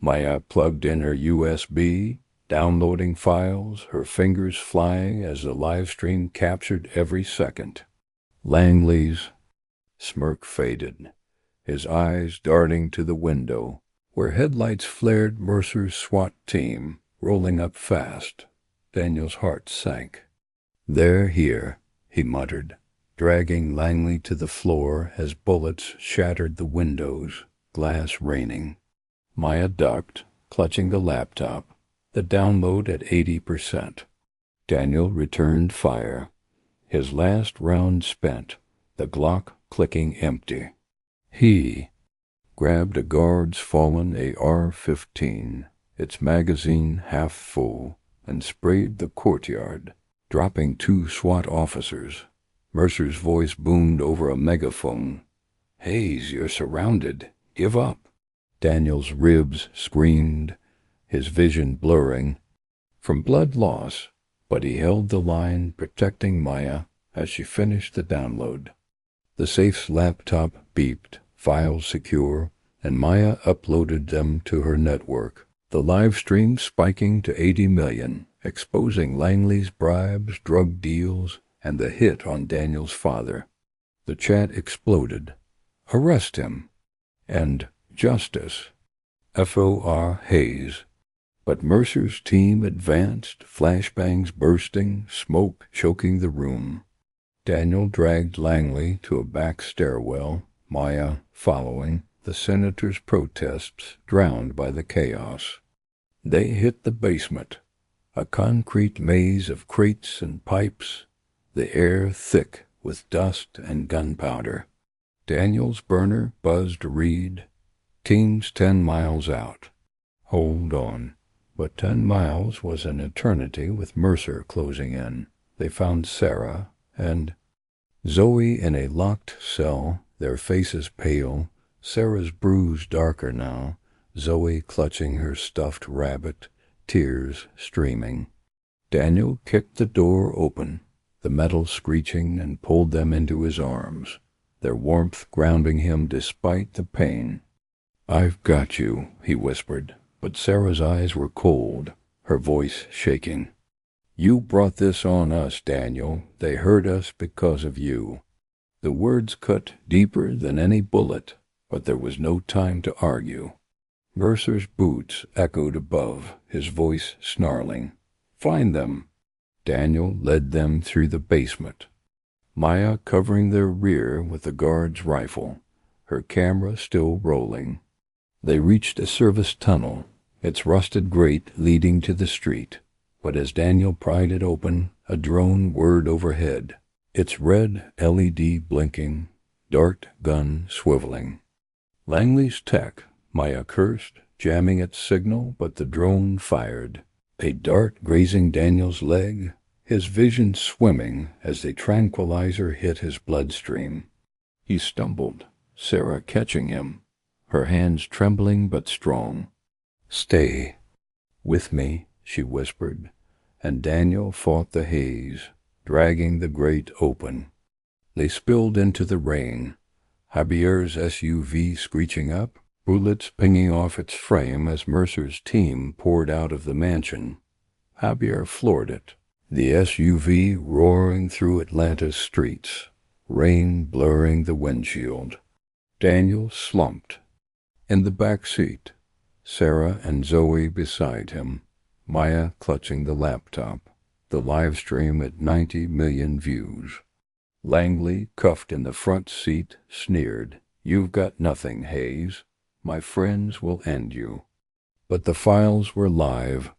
Maya plugged in her USB, downloading files, her fingers flying as the live stream captured every second. Langley's smirk faded, his eyes darting to the window, where headlights flared Mercer's SWAT team, rolling up fast. Daniel's heart sank. "They're here," he muttered, dragging Langley to the floor as bullets shattered the windows, glass raining. Maya ducked, clutching the laptop, the download at 80%. Daniel returned fire, his last round spent, the Glock clicking empty. He grabbed a guard's fallen AR-15, its magazine half full, and sprayed the courtyard, dropping 2 SWAT officers. Mercer's voice boomed over a megaphone. "Hayes, you're surrounded. Give up." Daniel's ribs screamed, his vision blurring, from blood loss, but he held the line, protecting Maya as she finished the download. The safe's laptop beeped, files secure, and Maya uploaded them to her network, the live stream spiking to 80 million, exposing Langley's bribes, drug deals, and the hit on Daniel's father. The chat exploded. "Arrest him!" and "Justice! FOR Hayes." But Mercer's team advanced, flashbangs bursting, smoke choking the room. Daniel dragged Langley to a back stairwell, Maya following, the senator's protests drowned by the chaos. They hit the basement, a concrete maze of crates and pipes, the air thick with dust and gunpowder. Daniel's burner buzzed a reed. Team's 10 miles out. Hold on. But 10 miles was an eternity with Mercer closing in. They found Sarah and Zoe in a locked cell, their faces pale, Sarah's bruise darker now, Zoe clutching her stuffed rabbit, tears streaming. Daniel kicked the door open, the metal screeching, and pulled them into his arms, their warmth grounding him despite the pain. "I've got you," he whispered, but Sarah's eyes were cold, her voice shaking. "You brought this on us, Daniel. They hurt us because of you." The words cut deeper than any bullet, but there was no time to argue. Mercer's boots echoed above, his voice snarling. "Find them." Daniel led them through the basement, Maya covering their rear with the guard's rifle, her camera still rolling. They reached a service tunnel, its rusted grate leading to the street, but as Daniel pried it open, a drone whirred overhead, its red LED blinking, dart gun swiveling. "Langley's tech," Maya cursed, jamming its signal, but the drone fired. A dart grazing Daniel's leg, his vision swimming as the tranquilizer hit his bloodstream. He stumbled, Sarah catching him, her hands trembling but strong. "Stay with me," she whispered, and Daniel fought the haze, dragging the grate open. They spilled into the rain, Javier's SUV screeching up, bullets pinging off its frame as Mercer's team poured out of the mansion. Javier floored it, the SUV roaring through Atlanta's streets, rain blurring the windshield. Daniel slumped in the back seat, Sarah and Zoe beside him, Maya clutching the laptop, the live stream at 90 million views. Langley, cuffed in the front seat, sneered, "You've got nothing, Hayes. My friends will end you." But the files were live,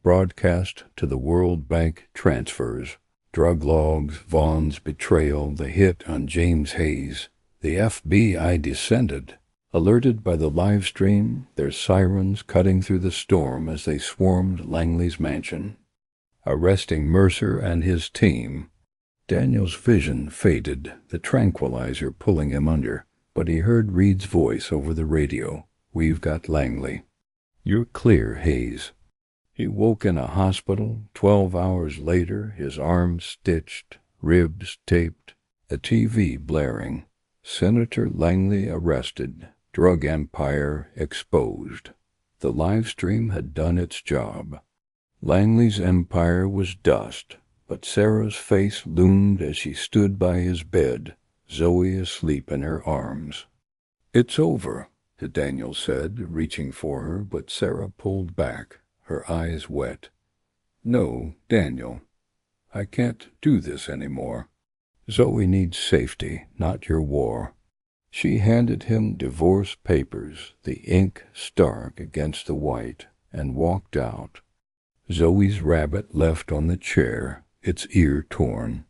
broadcast to the World Bank transfers, drug logs, Vaughn's betrayal, the hit on James Hayes. The FBI descended, alerted by the live stream, their sirens cutting through the storm as they swarmed Langley's mansion, arresting Mercer and his team. Daniel's vision faded, the tranquilizer pulling him under, but he heard Reed's voice over the radio. "We've got Langley. You're clear, Hayes." He woke in a hospital 12 hours later, his arms stitched, ribs taped, a TV blaring. Senator Langley arrested, drug empire exposed. The live stream had done its job. Langley's empire was dust, but Sarah's face loomed as she stood by his bed, Zoe asleep in her arms. "It's over," Daniel said, reaching for her, but Sarah pulled back, her eyes wet. "No, Daniel, I can't do this anymore. Zoe needs safety, not your war." She handed him divorce papers, the ink stark against the white, and walked out. Zoe's rabbit left on the chair, its ear torn.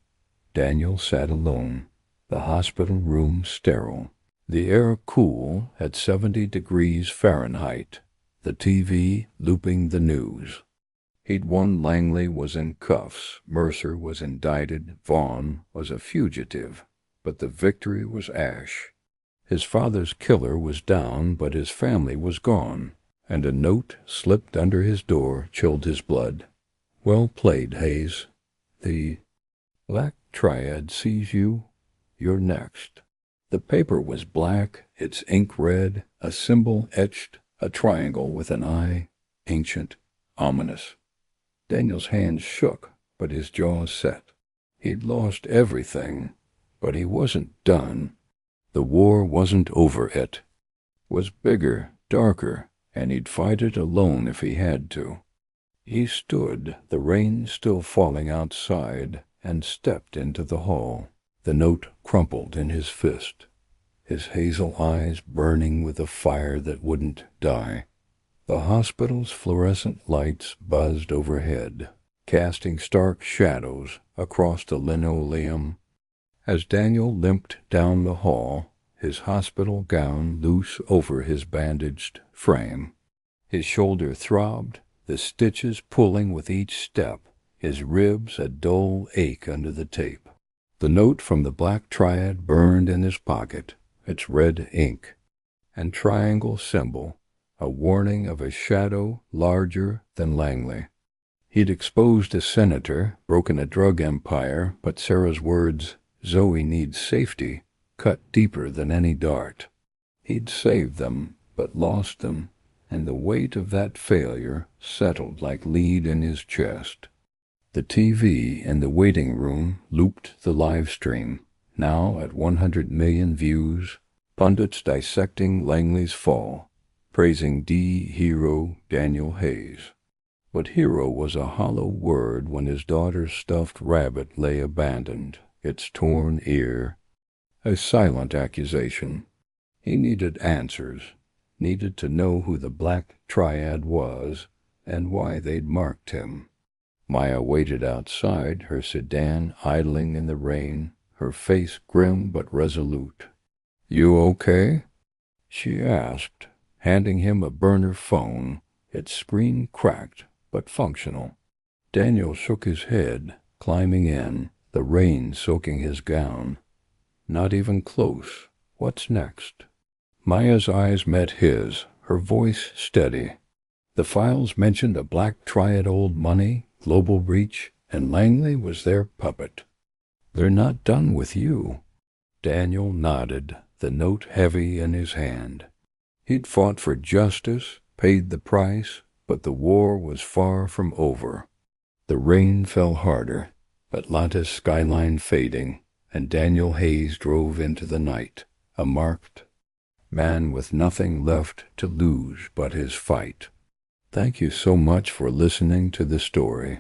Daniel sat alone, the hospital room sterile, the air cool at 70 degrees Fahrenheit, the TV looping the news. He'd won. Langley was in cuffs, Mercer was indicted, Vaughn was a fugitive, but the victory was ash. His father's killer was down, but his family was gone, and a note slipped under his door chilled his blood. "Well played, Hayes. The Black Triad sees you. You're next." The paper was black, its ink red, a symbol etched, a triangle with an eye, ancient, ominous. Daniel's hands shook, but his jaws set. He'd lost everything, but he wasn't done. The war wasn't over. It was bigger, darker, and he'd fight it alone if he had to. He stood, the rain still falling outside, and stepped into the hall. The note crumpled in his fist. his hazel eyes burning with a fire that wouldn't die. The hospital's fluorescent lights buzzed overhead, casting stark shadows across the linoleum. As Daniel limped down the hall, his hospital gown loose over his bandaged frame, his shoulder throbbed, the stitches pulling with each step, his ribs a dull ache under the tape. The note from the black triad burned in his pocket, its red ink and triangle symbol, a warning of a shadow larger than Langley. He'd exposed a senator, broken a drug empire, but Sarah's words, "Zoe needs safety," cut deeper than any dart. He'd saved them, but lost them, and the weight of that failure settled like lead in his chest. The TV in the waiting room looped the live stream, now at 100 million views, pundits dissecting Langley's fall, praising hero Daniel Hayes. But hero was a hollow word when his daughter's stuffed rabbit lay abandoned, its torn ear a silent accusation. He needed answers, needed to know who the black triad was and why they'd marked him. Maya waited outside, her sedan idling in the rain, her face grim but resolute. "You okay?" she asked, handing him a burner phone, its screen cracked but functional. Daniel shook his head, climbing in, the rain soaking his gown. "Not even close. What's next?" Maya's eyes met his, her voice steady. "The files mentioned a black triad, old money, global reach, and Langley was their puppet. They're not done with you." Daniel nodded, the note heavy in his hand. He'd fought for justice, paid the price, but the war was far from over. The rain fell harder, Atlanta's skyline fading, and Daniel Hayes drove into the night, a marked man with nothing left to lose but his fight. Thank you so much for listening to the story.